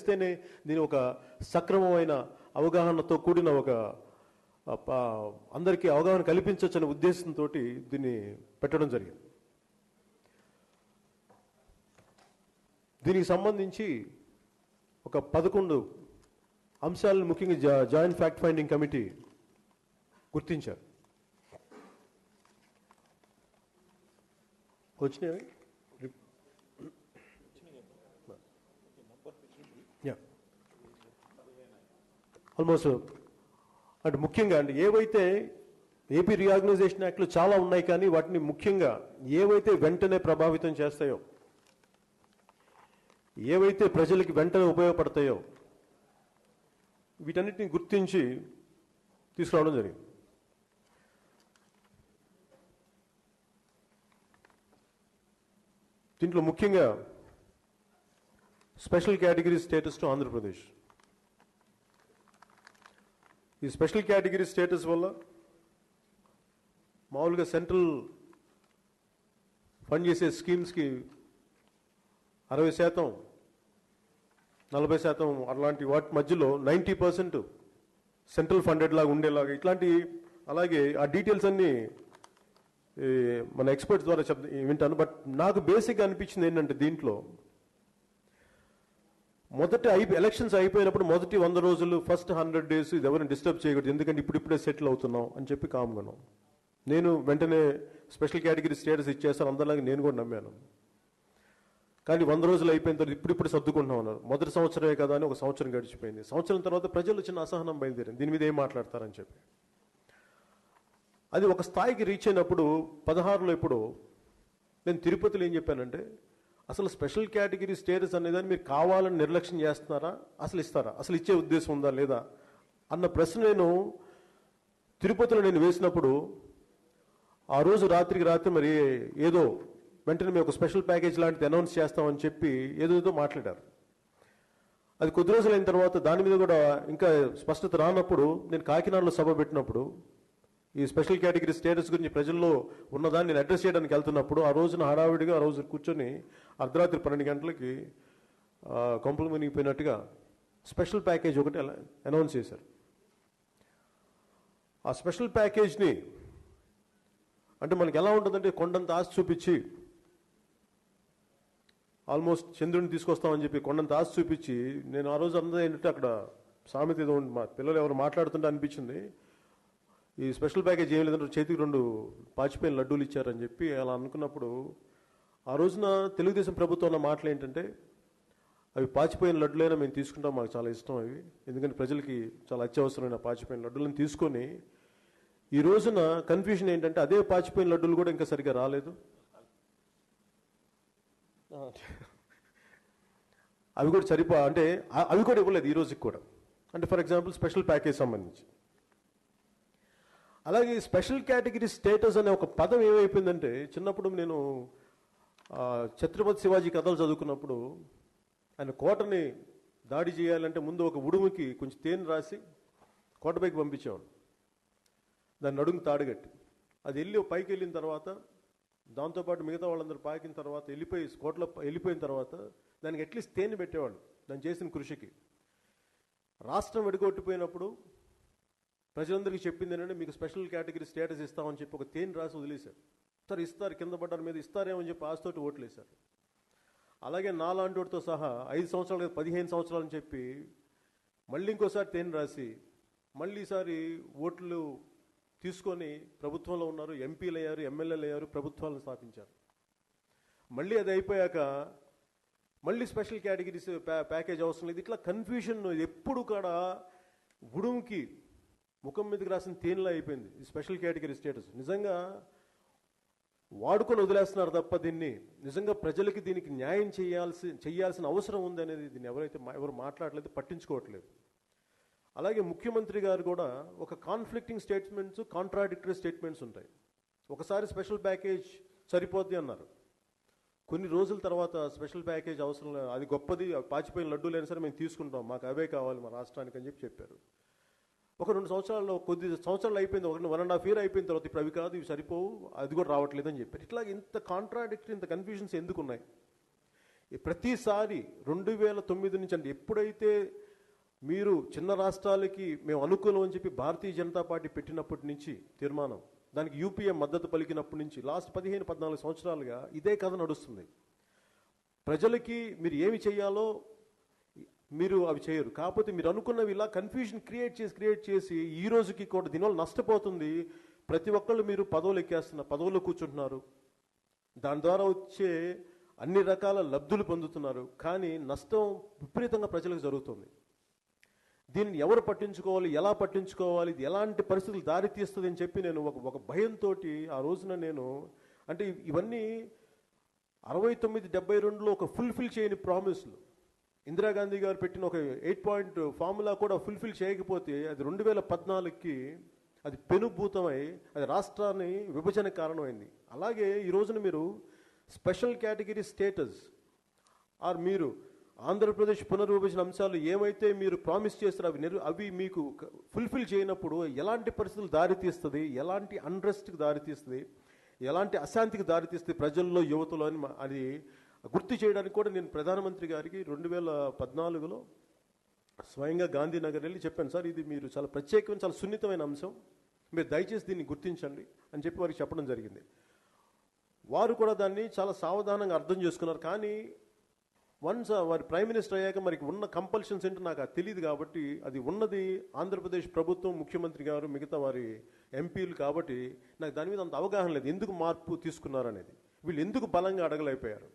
తెలిస్తేనే దీని ఒక సక్రమమైన అవగాహనతో కూడిన ఒక అందరికీ అవగాహన కల్పించవచ్చనే ఉద్దేశంతో దీన్ని పెట్టడం జరిగింది. దీనికి సంబంధించి ఒక 11 అంశాలను ముఖ్యంగా జాయింట్ ఫ్యాక్ట్ ఫైండింగ్ కమిటీ గుర్తించారు. వచ్చినాయి ఆల్మోస్ట్ అంటే ముఖ్యంగా అంటే ఏవైతే ఏపీ రీఆర్గనైజేషన్ యాక్ట్లు చాలా ఉన్నాయి, కానీ వాటిని ముఖ్యంగా ఏవైతే వెంటనే ప్రభావితం చేస్తాయో, ఏవైతే ప్రజలకి వెంటనే ఉపయోగపడతాయో వీటన్నిటిని గుర్తించి తీసుకురావడం జరిగింది. దీంట్లో ముఖ్యంగా special category status to Andhra Pradesh. ఈ స్పెషల్ కేటగిరీ స్టేటస్ వల్ల మామూలుగా సెంట్రల్ ఫండ్ చేసే స్కీమ్స్కి 60%, 40% అలాంటి వాటి మధ్యలో 90% సెంట్రల్ ఫండెడ్ లాగా ఉండేలాగా ఇట్లాంటి, అలాగే ఆ డీటెయిల్స్ అన్నీ మన ఎక్స్పర్ట్స్ ద్వారా వింటాను. బట్ నాకు బేసిక్గా అనిపించింది ఏంటంటే దీంట్లో మొదటి ఎలక్షన్స్ అయిపోయినప్పుడు మొదటి 100 రోజులు ఫస్ట్ 100 days ఇది ఎవరిని డిస్టర్బ్ చేయకూడదు, ఎందుకంటే ఇప్పుడిప్పుడే సెటిల్ అవుతున్నాం అని చెప్పి కామ్గాను నేను వెంటనే స్పెషల్ కేటగిరీ స్టేటస్ ఇచ్చేస్తాను అందరిలాగా నేను కూడా నమ్మాను. కానీ 100 రోజులు అయిపోయిన తర్వాత ఇప్పుడు సర్దుకుంటున్నాం అన్నారు. మొదటి సంవత్సరమే కదా అని 1 సంవత్సరం గడిచిపోయింది. సంవత్సరం తర్వాత ప్రజలు చిన్న అసహనం బయలుదేరింది, దీని మీద ఏం మాట్లాడతారని చెప్పి. అది ఒక స్థాయికి రీచ్ అయినప్పుడు 16లో ఇప్పుడు నేను తిరుపతిలో ఏం చెప్పానంటే, అసలు స్పెషల్ కేటగిరీ స్టేటస్ అనేదాన్ని మీరు కావాలని నిర్లక్ష్యం చేస్తున్నారా, అసలు ఇస్తారా, అసలు ఇచ్చే ఉద్దేశం ఉందా లేదా అన్న ప్రశ్న నేను తిరుపతిలో వేసినప్పుడు ఆ రోజు రాత్రికి రాత్రి మరి ఏదో వెంటనే మేము ఒక స్పెషల్ ప్యాకేజ్ లాంటిది అనౌన్స్ చేస్తామని చెప్పి ఏదో మాట్లాడారు. అది కొద్ది రోజులు అయిన తర్వాత దాని మీద కూడా ఇంకా స్పష్టత రానప్పుడు నేను కాకినాడలో సభ పెట్టినప్పుడు ఈ స్పెషల్ కేటగిరీ స్టేటస్ గురించి ప్రజల్లో ఉన్నదాన్ని నేను అడ్రస్ చేయడానికి వెళ్తున్నప్పుడు ఆ రోజున హడావిడిగా ఆ రోజు కూర్చొని అర్ధరాత్రి 12 గంటలకి కొంపలు మునిగిపోయినట్టుగా స్పెషల్ ప్యాకేజ్ ఒకటి అనౌన్స్ చేశారు. ఆ స్పెషల్ ప్యాకేజ్ని అంటే మనకి ఎలా ఉంటుందంటే కొండంత ఆశ చూపించి ఆల్మోస్ట్ చంద్రుడిని తీసుకొస్తామని చెప్పి కొండంత ఆశ చూపించి నేను ఆ రోజు అందరూ ఏంటంటే అక్కడ సామెత ఏదో మా పిల్లలు ఎవరు మాట్లాడుతుంటే అనిపించింది, ఈ స్పెషల్ ప్యాకేజ్ ఏం లేదంటే చేతికి 2 పాచిపోయిన లడ్డూలు ఇచ్చారని చెప్పి అలా అనుకున్నప్పుడు ఆ రోజున తెలుగుదేశం ప్రభుత్వం ఉన్న మాటలు ఏంటంటే, అవి పాచిపోయిన లడ్డులైనా మేము తీసుకుంటాం, మాకు చాలా ఇష్టం అవి, ఎందుకంటే ప్రజలకి చాలా అత్యవసరమైన పాచిపోయిన లడ్డులను తీసుకొని ఈ రోజున కన్ఫ్యూజన్ ఏంటంటే అదే పాచిపోయిన లడ్డూలు కూడా ఇంకా సరిగ్గా రాలేదు, అవి కూడా అంటే అవి కూడా ఇవ్వలేదు ఈ రోజుకి కూడా. అంటే ఫర్ ఎగ్జాంపుల్ స్పెషల్ ప్యాకేజ్ సంబంధించి. అలాగే స్పెషల్ కేటగిరీ స్టేటస్ అనే ఒక పదం ఏమైపోయిందంటే, చిన్నప్పుడు నేను ఛత్రపతి శివాజీ కథలు చదువుకున్నప్పుడు ఆయన కోటని దాడి చేయాలంటే ముందు ఒక ఉడుముకి కొంచెం తేనె రాసి కోటపైకి పంపించేవాడు, దాన్ని నడుము తాడుగట్టి అది పైకి వెళ్ళిన తర్వాత దాంతోపాటు మిగతా వాళ్ళందరూ పాకిన తర్వాత కోటలో వెళ్ళిపోయిన తర్వాత దానికి అట్లీస్ట్ తేనె పెట్టేవాళ్ళు దాన్ని చేసిన కృషికి. రాష్ట్రం విడగొట్టిపోయినప్పుడు ప్రజలందరికీ చెప్పింది ఏంటంటే మీకు స్పెషల్ కేటగిరీ స్టేటస్ ఇస్తామని చెప్పి ఒక తేనె రాసి వదిలేశారు. సరే ఇస్తారు, కింద పడ్డారు మీద ఇస్తారేమని చెప్పి ఆశతోటి ఓట్లేశారు. అలాగే నాలాంటి వాటితో సహా 5 సంవత్సరాలు 15 సంవత్సరాలని చెప్పి మళ్ళీ ఇంకోసారి తేనె రాసి మళ్ళీ ఈసారి ఓట్లు తీసుకొని ప్రభుత్వంలో ఉన్నారు, ఎంపీలు అయ్యారు, ఎమ్మెల్యేలు అయ్యారు, ప్రభుత్వాలను స్థాపించారు. మళ్ళీ అది అయిపోయాక మళ్ళీ స్పెషల్ కేటగిరీస్ ప్యాకేజ్ అవసరం లేదు. ఇట్లా కన్ఫ్యూషన్ ఎప్పుడు కూడా ఉడుముకి ముఖం మీదకి రాసిన తేనెలా అయిపోయింది ఈ స్పెషల్ కేటగిరీ స్టేటస్. నిజంగా వాడుకొని వదిలేస్తున్నారు తప్ప దీన్ని నిజంగా ప్రజలకి దీనికి న్యాయం చేయాల్సిన అవసరం ఉంది అనేది దీన్ని ఎవరు మాట్లాడలేదు, పట్టించుకోవట్లేదు. అలాగే ముఖ్యమంత్రి గారు కూడా ఒక కాన్ఫ్లిక్టింగ్ స్టేట్మెంట్స్, కాంట్రాడిక్టరీ స్టేట్మెంట్స్ ఉంటాయి. ఒకసారి స్పెషల్ ప్యాకేజ్ సరిపోద్ది అన్నారు, కొన్ని రోజుల తర్వాత స్పెషల్ ప్యాకేజ్ అవసరం లేదు, అది గొప్పది, పాచిపోయిన లడ్డూలైనా సరే మేము తీసుకుంటాం, మాకు అవే కావాలి మా రాష్ట్రానికి అని చెప్పారు. ఒక 2 సంవత్సరాల్లో కొద్ది సంవత్సరాలు అయిపోయింది, 1.5 year అయిపోయిన తర్వాత ఇప్పుడు అవి కాదు, ఇవి సరిపోవు, అది కూడా రావట్లేదు అని చెప్పారు. ఇట్లా ఇంత కాంట్రాడిక్టరీ, ఇంత కన్ఫ్యూజన్స్ ఎందుకు ఉన్నాయి? ప్రతిసారి 2009 నుంచి అంటే ఎప్పుడైతే మీరు చిన్న రాష్ట్రాలకి మేము అనుకూలం అని చెప్పి భారతీయ జనతా పార్టీ పెట్టినప్పటి నుంచి తీర్మానం, దానికి యూపీఏ మద్దతు పలికినప్పటి నుంచి లాస్ట్ 15-14 సంవత్సరాలుగా ఇదే కథ నడుస్తుంది. ప్రజలకి మీరు ఏమి చేయాలో మీరు అవి చేయరు. కాకపోతే మీరు అనుకున్నవి ఇలా కన్ఫ్యూజన్ క్రియేట్ చేసి ఈ రోజుకి కూడా దీనివల్ల నష్టపోతుంది. ప్రతి ఒక్కళ్ళు మీరు పదవులు ఎక్కేస్తున్నారు, పదవుల్లో కూర్చుంటున్నారు, దాని ద్వారా వచ్చే అన్ని రకాల లబ్ధులు పొందుతున్నారు, కానీ నష్టం విపరీతంగా ప్రజలకు జరుగుతుంది. దీన్ని ఎవరు పట్టించుకోవాలి, ఎలా పట్టించుకోవాలి, ఇది ఎలాంటి పరిస్థితులు దారి తీస్తుంది అని చెప్పి నేను ఒక భయంతో ఆ రోజున నేను అంటే ఇవన్నీ 69-72లో ఒక ఫుల్ఫిల్ చేయని ప్రామిస్లు. ఇందిరాగాంధీ గారు పెట్టిన ఒక 8 పాయింట్ ఫార్ములా కూడా ఫుల్ఫిల్ చేయకపోతే అది 2014కి అది పెనుభూతమై అది రాష్ట్రాన్ని విభజన కారణమైంది. అలాగే ఈ రోజున మీరు స్పెషల్ కేటగిరీ స్టేటస్ ఆర్ మీరు ఆంధ్రప్రదేశ్ పునర్విభజన అంశాలు ఏమైతే మీరు ప్రామిస్ చేస్తారో అవి మీకు ఫుల్ఫిల్ చేయనప్పుడు ఎలాంటి పరిస్థితులు దారితీస్తుంది, ఎలాంటి అన్రెస్ట్కి దారితీస్తుంది, ఎలాంటి అశాంతికి దారితీస్తుంది ప్రజల్లో, యువతలో అని అది గుర్తు చేయడానికి కూడా నేను ప్రధానమంత్రి గారికి 2014లో స్వయంగా గాంధీనగర్ వెళ్ళి చెప్పాను, సార్ ఇది మీరు చాలా ప్రత్యేకమైన చాలా సున్నితమైన అంశం, మీరు దయచేసి దీన్ని గుర్తించండి అని చెప్పి వారికి చెప్పడం జరిగింది. వారు కూడా దాన్ని చాలా సావధానంగా అర్థం చేసుకున్నారు. కానీ వన్స్ వారి ప్రైమ్ మినిస్టర్ అయ్యాక మరి ఉన్న కంపల్షన్స్ ఏంటో నాకు అది తెలియదు. కాబట్టి అది ఉన్నది ఆంధ్రప్రదేశ్ ప్రభుత్వం, ముఖ్యమంత్రి గారు, మిగతా వారి ఎంపీలు. కాబట్టి నాకు దాని మీద అంత అవగాహన లేదు ఎందుకు మార్పు తీసుకున్నారనేది, వీళ్ళు ఎందుకు బలంగా అడగలేకపోయారు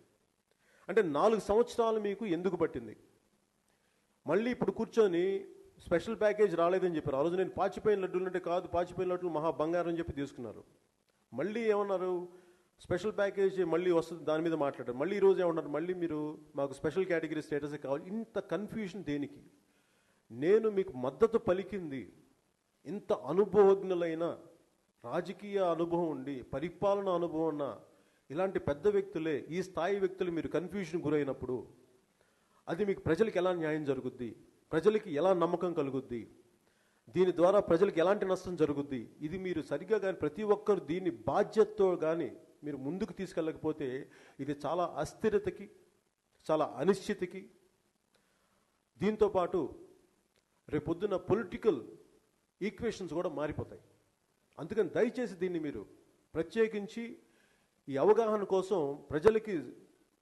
అంటే 4 సంవత్సరాలు మీకు ఎందుకు పట్టింది. మళ్ళీ ఇప్పుడు కూర్చొని స్పెషల్ ప్యాకేజ్ రాలేదని చెప్పారు. ఆ రోజు నేను పాచిపోయిన లడ్డూలు అంటే కాదు, పాచిపోయిన లడ్డూలు మహా బంగారం అని చెప్పి తీసుకున్నారు. మళ్ళీ ఏమన్నారు, స్పెషల్ ప్యాకేజ్ మళ్ళీ వస్తుంది, దాని మీద మాట్లాడారు. మళ్ళీ ఈరోజు ఏమన్నారు, మళ్ళీ మీరు మాకు స్పెషల్ కేటగిరీ స్టేటస్ కావాలి. ఇంత కన్ఫ్యూజన్ దేనికి? నేను మీకు మద్దతు పలికింది ఇంత అనుభవజ్ఞులైన, రాజకీయ అనుభవం ఉండి, పరిపాలన అనుభవం ఉన్న ఇలాంటి పెద్ద వ్యక్తులే, ఈ స్థాయి వ్యక్తులు మీరు కన్ఫ్యూజన్ గురైనప్పుడు అది మీకు ప్రజలకు ఎలా న్యాయం జరుగుద్ది, ప్రజలకి ఎలా నమ్మకం కలుగుద్ది, దీని ద్వారా ప్రజలకు ఎలాంటి నష్టం జరుగుద్ది, ఇది మీరు సరిగ్గా కానీ ప్రతి ఒక్కరు దీన్ని బాధ్యతతో కానీ మీరు ముందుకు తీసుకెళ్ళకపోతే ఇది చాలా అస్థిరతకి, చాలా అనిశ్చితికి, దీంతోపాటు రేపొద్దున పొలిటికల్ ఈక్వేషన్స్ కూడా మారిపోతాయి. అందుకని దయచేసి దీన్ని మీరు ప్రత్యేకించి ఈ అవగాహన కోసం ప్రజలకి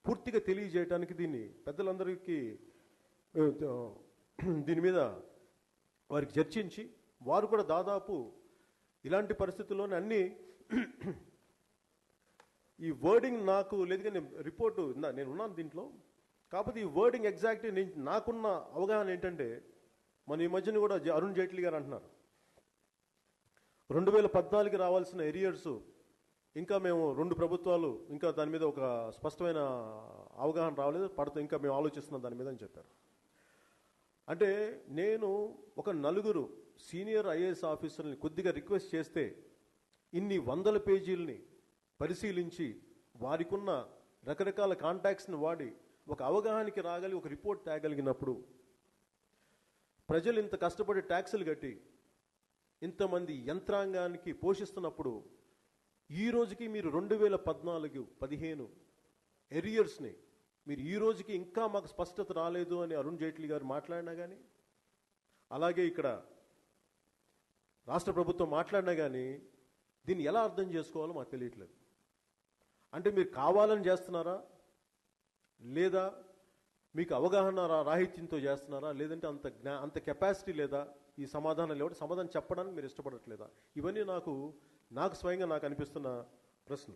పూర్తిగా తెలియజేయడానికి దీన్ని పెద్దలందరికీ దీని మీద వారికి చర్చించి, వారు కూడా దాదాపు ఇలాంటి పరిస్థితుల్లోనే అన్నీ ఈ వర్డింగ్ నాకు లేదు కానీ రిపోర్టు నేను ఉన్నాను దీంట్లో. కాకపోతే ఈ వర్డింగ్ ఎగ్జాక్ట్ నాకున్న అవగాహన ఏంటంటే, మన ఈ మధ్యన కూడా అరుణ్ జైట్లీ గారు అంటున్నారు 2014కి రావాల్సిన ఎరియర్స్ ఇంకా మేము 2 ప్రభుత్వాలు ఇంకా దాని మీద ఒక స్పష్టమైన అవగాహన రావలేదు, ఇంకా మేము ఆలోచిస్తున్నాం దాని మీద అని చెప్పారు. అంటే నేను ఒక 4 సీనియర్ ఐఏఎస్ ఆఫీసర్ని కొద్దిగా రిక్వెస్ట్ చేస్తే ఇన్ని 100 పేజీలని పరిశీలించి వారికున్న రకరకాల కాంటాక్ట్స్ని వాడి ఒక అవగాహనకి రాగలి ఒక రిపోర్ట్ తేగలిగినప్పుడు, ప్రజలు ఇంత కష్టపడి ట్యాక్సులు కట్టి ఇంతమంది యంత్రాంగానికి పోషిస్తున్నప్పుడు ఈ రోజుకి మీరు 2014-15 ఎరియర్స్ని మీరు ఈ రోజుకి ఇంకా మాకు స్పష్టత రాలేదు అని అరుణ్ జైట్లీ గారు మాట్లాడినా కానీ, అలాగే ఇక్కడ రాష్ట్ర ప్రభుత్వం మాట్లాడినా కానీ దీన్ని ఎలా అర్థం చేసుకోవాలో మాకు తెలియట్లేదు. అంటే మీరు కావాలని చేస్తున్నారా, లేదా మీకు అవగాహన రాహిత్యంతో చేస్తున్నారా, లేదంటే అంత కెపాసిటీ లేదా, ఈ సమాధానం చెప్పడానికి మీరు ఇష్టపడట్లేదా? ఇవన్నీ నాకు స్వయంగా నాకు అనిపిస్తున్న ప్రశ్న.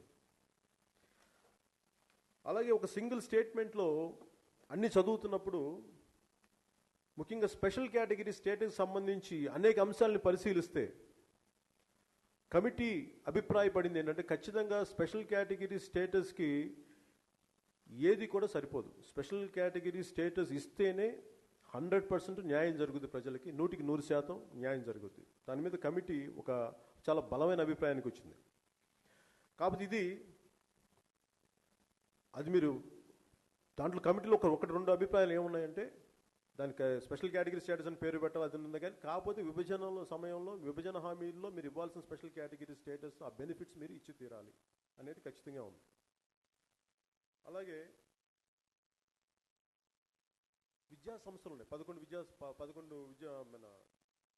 అలాగే ఒక సింగిల్ స్టేట్మెంట్లో అన్ని చదువుతున్నప్పుడు ముఖ్యంగా స్పెషల్ కేటగిరీ స్టేటస్ సంబంధించి అనేక అంశాలను పరిశీలిస్తే కమిటీ అభిప్రాయపడింది ఏంటంటే, ఖచ్చితంగా స్పెషల్ కేటగిరీ స్టేటస్కి ఏది కూడా సరిపోదు. స్పెషల్ కేటగిరీ స్టేటస్ ఇస్తేనే 100% న్యాయం జరుగుతుంది, ప్రజలకి 100% న్యాయం జరుగుతుంది. దాని మీద కమిటీ ఒక చాలా బలమైన అభిప్రాయానికి వచ్చింది. కాబట్టి అది మీరు దాంట్లో కమిటీలో ఒకటి 2 అభిప్రాయాలు ఏమున్నాయంటే, దానికి స్పెషల్ కేటగిరీ స్టేటస్ అని పేరు పెట్టాలి, అది ఉంది. కానీ కాకపోతే విభజన హామీల్లో మీరు ఇవ్వాల్సిన స్పెషల్ కేటగిరీ స్టేటస్, ఆ బెనిఫిట్స్ మీరు ఇచ్చి తీరాలి అనేది ఖచ్చితంగా ఉంది. అలాగే విద్యా సంస్థలు ఉన్నాయి, 11 మన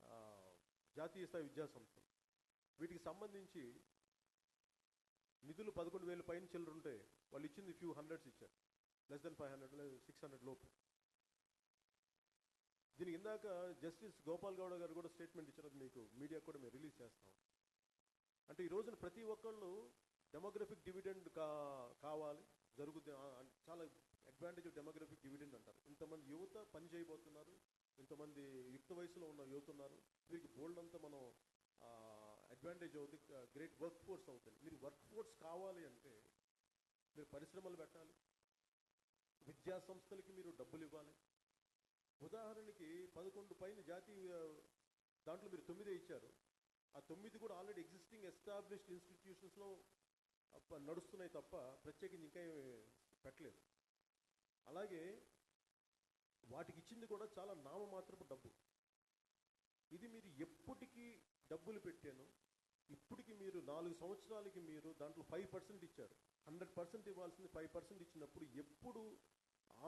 ఆ, జాతీయ స్థాయి విద్యా సంస్థలు. వీటికి సంబంధించి నిధులు 11,000 పైన చిల్లర ఉంటే వాళ్ళు ఇచ్చింది ఫ్యూ హండ్రెడ్స్ ఇచ్చారు, లెస్ దెన్ 500 600 లోపు. దీనికి ఇందాక జస్టిస్ గోపాల్ గౌడ గారు కూడా స్టేట్మెంట్ ఇచ్చారు, అది మీకు మీడియా కూడా మేము రిలీజ్ చేస్తాం. అంటే ఈ రోజున ప్రతి ఒక్కళ్ళు డెమోగ్రఫిక్ డివిడెండ్ కావాలి జరుగుద్ది, చాలా అడ్వాంటేజ్ ఆఫ్ డెమోగ్రఫిక్ డివిడెండ్ అంటారు. ఇంతమంది యువత పని చేయబోతున్నారు, ఇంతమంది యుక్త వయసులో ఉన్న యువత ఉన్నారు, వీరికి బోల్డ్ అంతా మనం అడ్వాంటేజ్ అవుతుంది, గ్రేట్ వర్క్ ఫోర్స్ అవుతుంది. మీరు వర్క్ ఫోర్స్ కావాలి అంటే మీరు పరిశ్రమలు పెట్టాలి, విద్యా సంస్థలకి మీరు డబ్బులు ఇవ్వాలి. ఉదాహరణకి 11 పైన జాతీయ దాంట్లో మీరు 9 ఇచ్చారు, ఆ 9 కూడా ఆల్రెడీ ఎగ్జిస్టింగ్ ఎస్టాబ్లిష్డ్ ఇన్స్టిట్యూషన్స్లో నడుస్తున్నాయి తప్ప ప్రత్యేకించి ఇంకా పెట్టలేదు. అలాగే వాటికి ఇచ్చింది కూడా చాలా నామమాత్రపు డబ్బు. ఇది మీరు ఎప్పటికీ డబ్బులు పెట్టాను, ఇప్పటికి మీరు 4 సంవత్సరాలకి మీరు దాంట్లో 5% ఇచ్చారు. 100% ఇవ్వాల్సింది 5% ఇచ్చినప్పుడు ఎప్పుడు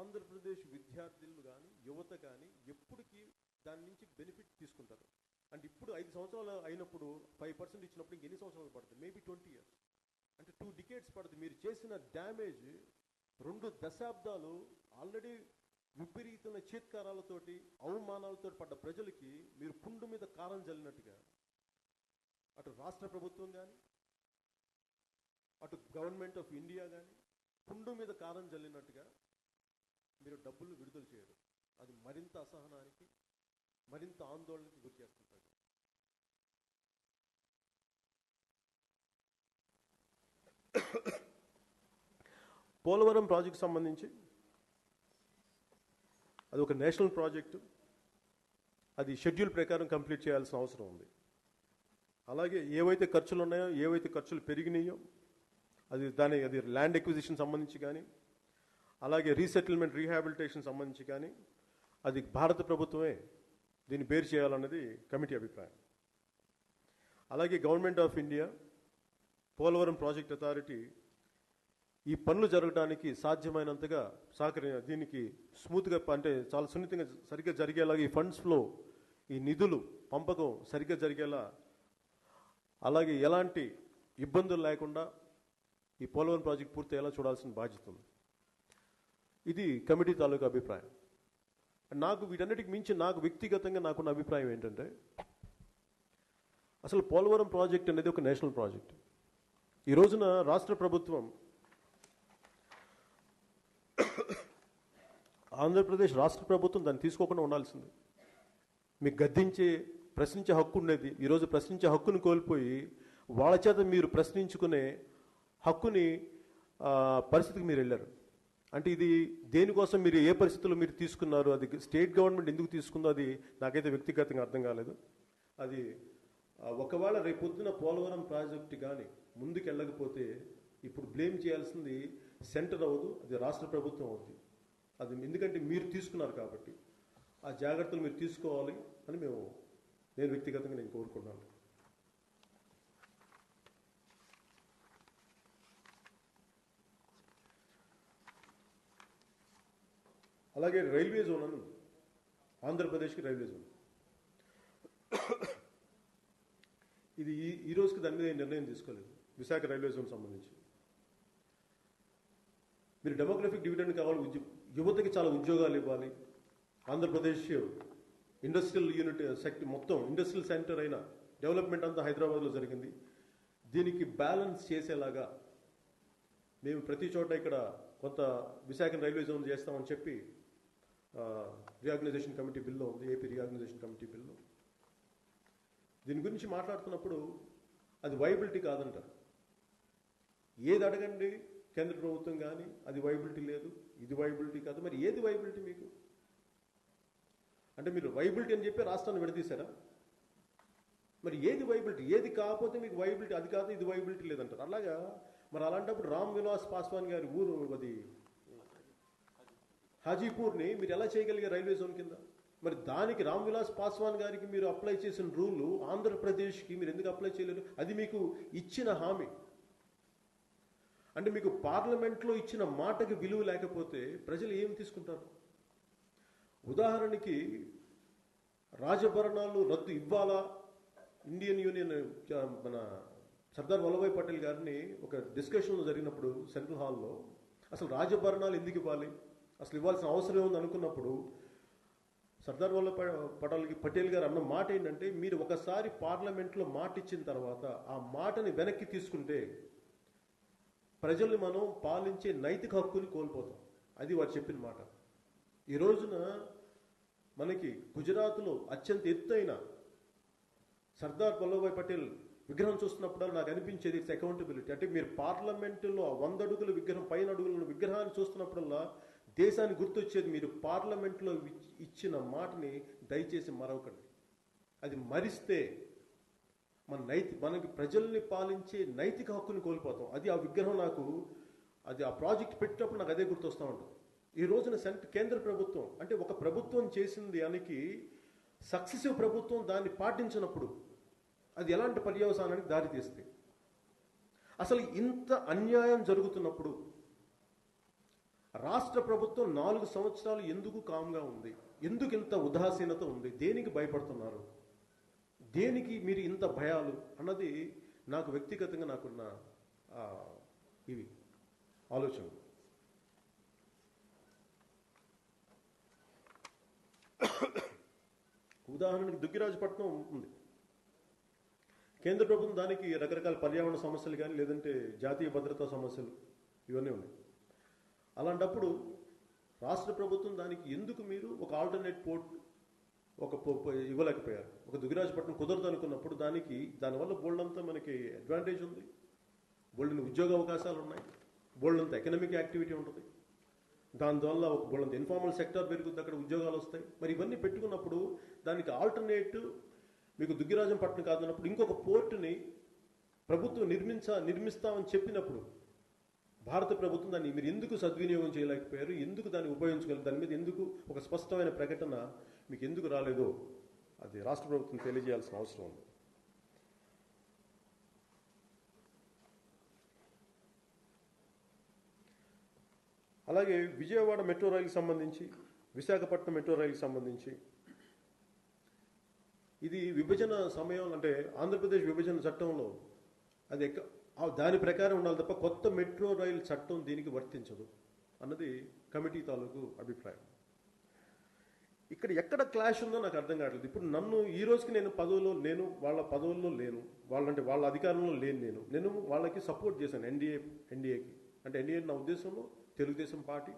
ఆంధ్రప్రదేశ్ విద్యార్థులు కానీ యువత కానీ ఎప్పటికీ దాని నుంచి బెనిఫిట్ తీసుకుంటారు? అంటే ఇప్పుడు 5 సంవత్సరాలు అయినప్పుడు 5% ఇచ్చినప్పుడు ఇంకెన్ని సంవత్సరాలు పడుతుంది? మేబీ 20 years, అంటే 2 decades పడుతుంది. మీరు చేసిన డ్యామేజ్ 2 దశాబ్దాలు ఆల్రెడీ విపరీతమైన చీత్కారాలతోటి అవమానాలతో పడ్డ ప్రజలకి మీరు పుండు మీద కారం జల్లినట్టుగా అటు రాష్ట్ర ప్రభుత్వం కానీ అటు గవర్నమెంట్ ఆఫ్ ఇండియా కానీ పుండు మీద కారం జల్లినట్టుగా మీరు డబ్బులు విడుదల చేయరు. అది మరింత అసహనానికి మరింత ఆందోళనకి గురి చేస్తుంటారు. పోలవరం ప్రాజెక్ట్ సంబంధించి అది ఒక నేషనల్ ప్రాజెక్టు, అది షెడ్యూల్ ప్రకారం కంప్లీట్ చేయాల్సిన అవసరం ఉంది. అలాగే ఏవైతే ఖర్చులు ఉన్నాయో, ఏవైతే ఖర్చులు పెరిగినాయో అది ల్యాండ్ ఎక్విజిషన్ సంబంధించి కానీ, అలాగే రీసెటిల్మెంట్ రీహాబిలిటేషన్ సంబంధించి కానీ అది భారత ప్రభుత్వమే దీన్ని బేర్ చేయాలన్నది కమిటీ అభిప్రాయం. అలాగే government of India, Polavaram project authority ఈ పనులు జరగడానికి సాధ్యమైనంతగా దీనికి స్మూత్గా, అంటే చాలా సున్నితంగా సరిగ్గా జరిగేలాగా ఈ ఫండ్స్ ఫ్లో, ఈ నిధులు పంపకం సరిగ్గా జరిగేలా, అలాగే ఎలాంటి ఇబ్బందులు లేకుండా ఈ పోలవరం ప్రాజెక్ట్ పూర్తి అయ్యేలా చూడాల్సిన బాధ్యత ఉంది. ఇది కమిటీ తాలూకు అభిప్రాయం. నాకు వీటన్నిటికి మించి నాకు వ్యక్తిగతంగా నాకున్న అభిప్రాయం ఏంటంటే, అసలు పోలవరం ప్రాజెక్ట్ అనేది ఒక నేషనల్ ప్రాజెక్ట్. ఈ రోజున రాష్ట్ర ప్రభుత్వం, ఆంధ్రప్రదేశ్ రాష్ట్ర ప్రభుత్వం దాన్ని తీసుకోకుండా ఉండాల్సింది. మీకు ప్రశ్నించే హక్కు ఉండేది. ఈరోజు ప్రశ్నించే హక్కును కోల్పోయి వాళ్ళ చేత మీరు ప్రశ్నించుకునే హక్కుని పరిస్థితికి మీరు వెళ్ళారు. అంటే ఇది దేనికోసం మీరు ఏ పరిస్థితుల్లో మీరు తీసుకున్నారు, అది స్టేట్ గవర్నమెంట్ ఎందుకు తీసుకుందో అది నాకైతే వ్యక్తిగతంగా అర్థం కాలేదు. అది ఒకవేళ రేపొద్దున పోలవరం ప్రాజెక్టు కానీ ముందుకు వెళ్ళకపోతే ఇప్పుడు బ్లేమ్ చేయాల్సింది సెంటర్ అవ్వదు, అది రాష్ట్ర ప్రభుత్వం అవుతుంది. అది ఎందుకంటే మీరు తీసుకున్నారు కాబట్టి ఆ జాగ్రత్తలు మీరు తీసుకోవాలి అని నేను వ్యక్తిగతంగా కోరుకున్నాను. అలాగే రైల్వే జోన్ అని ఉంది, ఆంధ్రప్రదేశ్కి రైల్వే జోన్. ఇది ఈ రోజుకి దాని మీద నిర్ణయం తీసుకోలేదు. విశాఖ రైల్వే జోన్ సంబంధించి మీరు డెమోగ్రఫిక్ డివిడెండ్ కావాలి, యువతకి చాలా ఉద్యోగాలు ఇవ్వాలి. ఆంధ్రప్రదేశ్ ఇండస్ట్రియల్ యూనిట్ సెక్టర్ మొత్తం ఇండస్ట్రియల్ సెంటర్ అయిన డెవలప్మెంట్ అంతా హైదరాబాద్లో జరిగింది. దీనికి బ్యాలెన్స్ చేసేలాగా మేము ప్రతి చోట ఇక్కడ కొంత విశాఖ రైల్వే జోన్ చేస్తామని చెప్పి రీఆర్గనైజేషన్ కమిటీ బిల్లో ఉంది, ఏపీ రీఆర్గనైజేషన్ కమిటీ బిల్లు. దీని గురించి మాట్లాడుతున్నప్పుడు అది వైబిలిటీ కాదంటారు. ఏది అడగండి కేంద్ర ప్రభుత్వం కానీ అది వైబిలిటీ లేదు, ఇది వైబిలిటీ కాదు. మరి ఏది వైబిలిటీ మీకు? అంటే మీరు వైబిలిటీ అని చెప్పి రాష్ట్రాన్ని విడదీశారా? మరి ఏది వైబిలిటీ? ఏది కాకపోతే మీకు వైబిలిటీ, అది కాదు ఇది వైబిలిటీ లేదంటారు. అలాగా మరి అలాంటప్పుడు రామ్ విలాస్ పాస్వాన్ గారి ఊరు అది హాజీపూర్ని మీరు ఎలా చేయగలిగే రైల్వే జోన్ కింద? మరి దానికి రామ్ విలాస్ పాస్వాన్ గారికి మీరు అప్లై చేసిన రూలు ఆంధ్రప్రదేశ్కి మీరు ఎందుకు అప్లై చేయలేరు? అది మీకు ఇచ్చిన హామీ. అంటే మీకు పార్లమెంట్లో ఇచ్చిన మాటకి విలువ లేకపోతే ప్రజలు ఏమి తీసుకుంటారు? ఉదాహరణకి రాజభరణాలు రద్దు ఇవ్వాలా, ఇండియన్ యూనియన్ మన సర్దార్ వల్లభాయ్ పటేల్ గారిని ఒక డిస్కషన్ జరిగినప్పుడు సెంట్రల్ హాల్లో అసలు రాజభరణాలు ఎందుకు ఇవ్వాలి, అసలు ఇవ్వాల్సిన అవసరం ఉంది అనుకున్నప్పుడు సర్దార్ వల్లభాయ్ పటేల్ గారు అన్న మాట ఏంటంటే, మీరు ఒకసారి పార్లమెంట్లో మాట ఇచ్చిన తర్వాత ఆ మాటని వెనక్కి తీసుకుంటే ప్రజల్ని మనం పాలించే నైతిక హక్కుని కోల్పోతాం. అది వారు చెప్పిన మాట. ఈ రోజున మనకి గుజరాత్లో అత్యంత ఎత్తైన సర్దార్ వల్లభాయ్ పటేల్ విగ్రహం చూస్తున్నప్పుడు నాకు అనిపించేది ఇట్స్ అకౌంటబిలిటీ. అంటే మీరు పార్లమెంటులో 100 అడుగుల విగ్రహం, పైన అడుగుల విగ్రహాన్ని చూస్తున్నప్పుడల్లా దేశానికి గుర్తొచ్చేది మీరు పార్లమెంట్లో ఇచ్చిన మాటని దయచేసి మరొకటి. అది మరిస్తే మనకి ప్రజల్ని పాలించే నైతిక హక్కుని కోల్పోతాం. అది ఆ విగ్రహం నాకు అది ఆ ప్రాజెక్ట్ పెట్టినప్పుడు నాకు అదే గుర్తొస్తూ ఉంటుంది. ఈ రోజున కేంద్ర ప్రభుత్వం అంటే ఒక ప్రభుత్వం చేసింది దానికి సక్సెసివ్ ప్రభుత్వం దాన్ని పాటించినప్పుడు అది ఎలాంటి పర్యవసానానికి దారితీస్తుంది. అసలు ఇంత అన్యాయం జరుగుతున్నప్పుడు రాష్ట్ర ప్రభుత్వం 4 సంవత్సరాలు ఎందుకు కామ్గా ఉంది? ఎందుకు ఇంత ఉదాసీనత ఉంది? దేనికి భయపడుతున్నారు? దేనికి మీరు ఇంత భయాలు అన్నది నాకు వ్యక్తిగతంగా నాకున్న ఇవి ఆలోచనలు. ఉదాహరణకి దుగ్గిరాజపట్నం ఉంది. కేంద్ర ప్రభుత్వం దానికి రకరకాల పర్యావరణ సమస్యలు కానీ లేదంటే జాతీయ భద్రతా సమస్యలు ఇవన్నీ ఉన్నాయి. అలాంటప్పుడు రాష్ట్ర ప్రభుత్వం దానికి ఎందుకు మీరు ఒక ఆల్టర్నేట్ పోర్ట్ ఇవ్వలేకపోయారు? ఒక దుగ్గిరాజపట్నం కుదరదు అనుకున్నప్పుడు దానివల్ల బోల్డంతా మనకి అడ్వాంటేజ్ ఉంది, బోల్డెన్ ఉద్యోగ అవకాశాలు ఉన్నాయి, బోల్డంత ఎకనామిక్ యాక్టివిటీ ఉంటుంది, దానివల్ల ఒక బోల్డంత ఇన్ఫార్మల్ సెక్టర్ పెరుగుతుంది, అక్కడ ఉద్యోగాలు వస్తాయి. మరి ఇవన్నీ పెట్టుకున్నప్పుడు దానికి ఆల్టర్నేట్ మీకు దుగ్గిరాజపట్నం కాదన్నప్పుడు ఇంకొక పోర్టుని ప్రభుత్వం నిర్మిస్తామని చెప్పినప్పుడు భారత ప్రభుత్వం దాన్ని మీరు ఎందుకు సద్వినియోగం చేయలేకపోయారు? ఎందుకు దాన్ని ఉపయోగించగలరు? దాని మీద ఎందుకు ఒక స్పష్టమైన ప్రకటన మీకు ఎందుకు రాలేదో అది రాష్ట్ర ప్రభుత్వం తెలియజేయాల్సిన అవసరం ఉంది. అలాగే విజయవాడ మెట్రో రైలుకి సంబంధించి, విశాఖపట్నం మెట్రో రైలుకి సంబంధించి ఇది విభజన సమయం అంటే ఆంధ్రప్రదేశ్ విభజన చట్టంలో అది దాని ప్రకారం ఉండాలి తప్ప కొత్త మెట్రో రైలు చట్టం దీనికి వర్తించదు అన్నది కమిటీ తాలూకు అభిప్రాయం. ఇక్కడ ఎక్కడ క్లాష్ ఉందో నాకు అర్థం కావట్లేదు. ఇప్పుడు నన్ను ఈ రోజుకి నేను పదవుల్లో లేను, వాళ్ళ పదవుల్లో లేను, వాళ్ళ అధికారంలో లేను. నేను వాళ్ళకి సపోర్ట్ చేశాను ఎన్డీఏకి. అంటే ఎన్డీఏ నా ఉద్దేశంలో తెలుగుదేశం పార్టీ,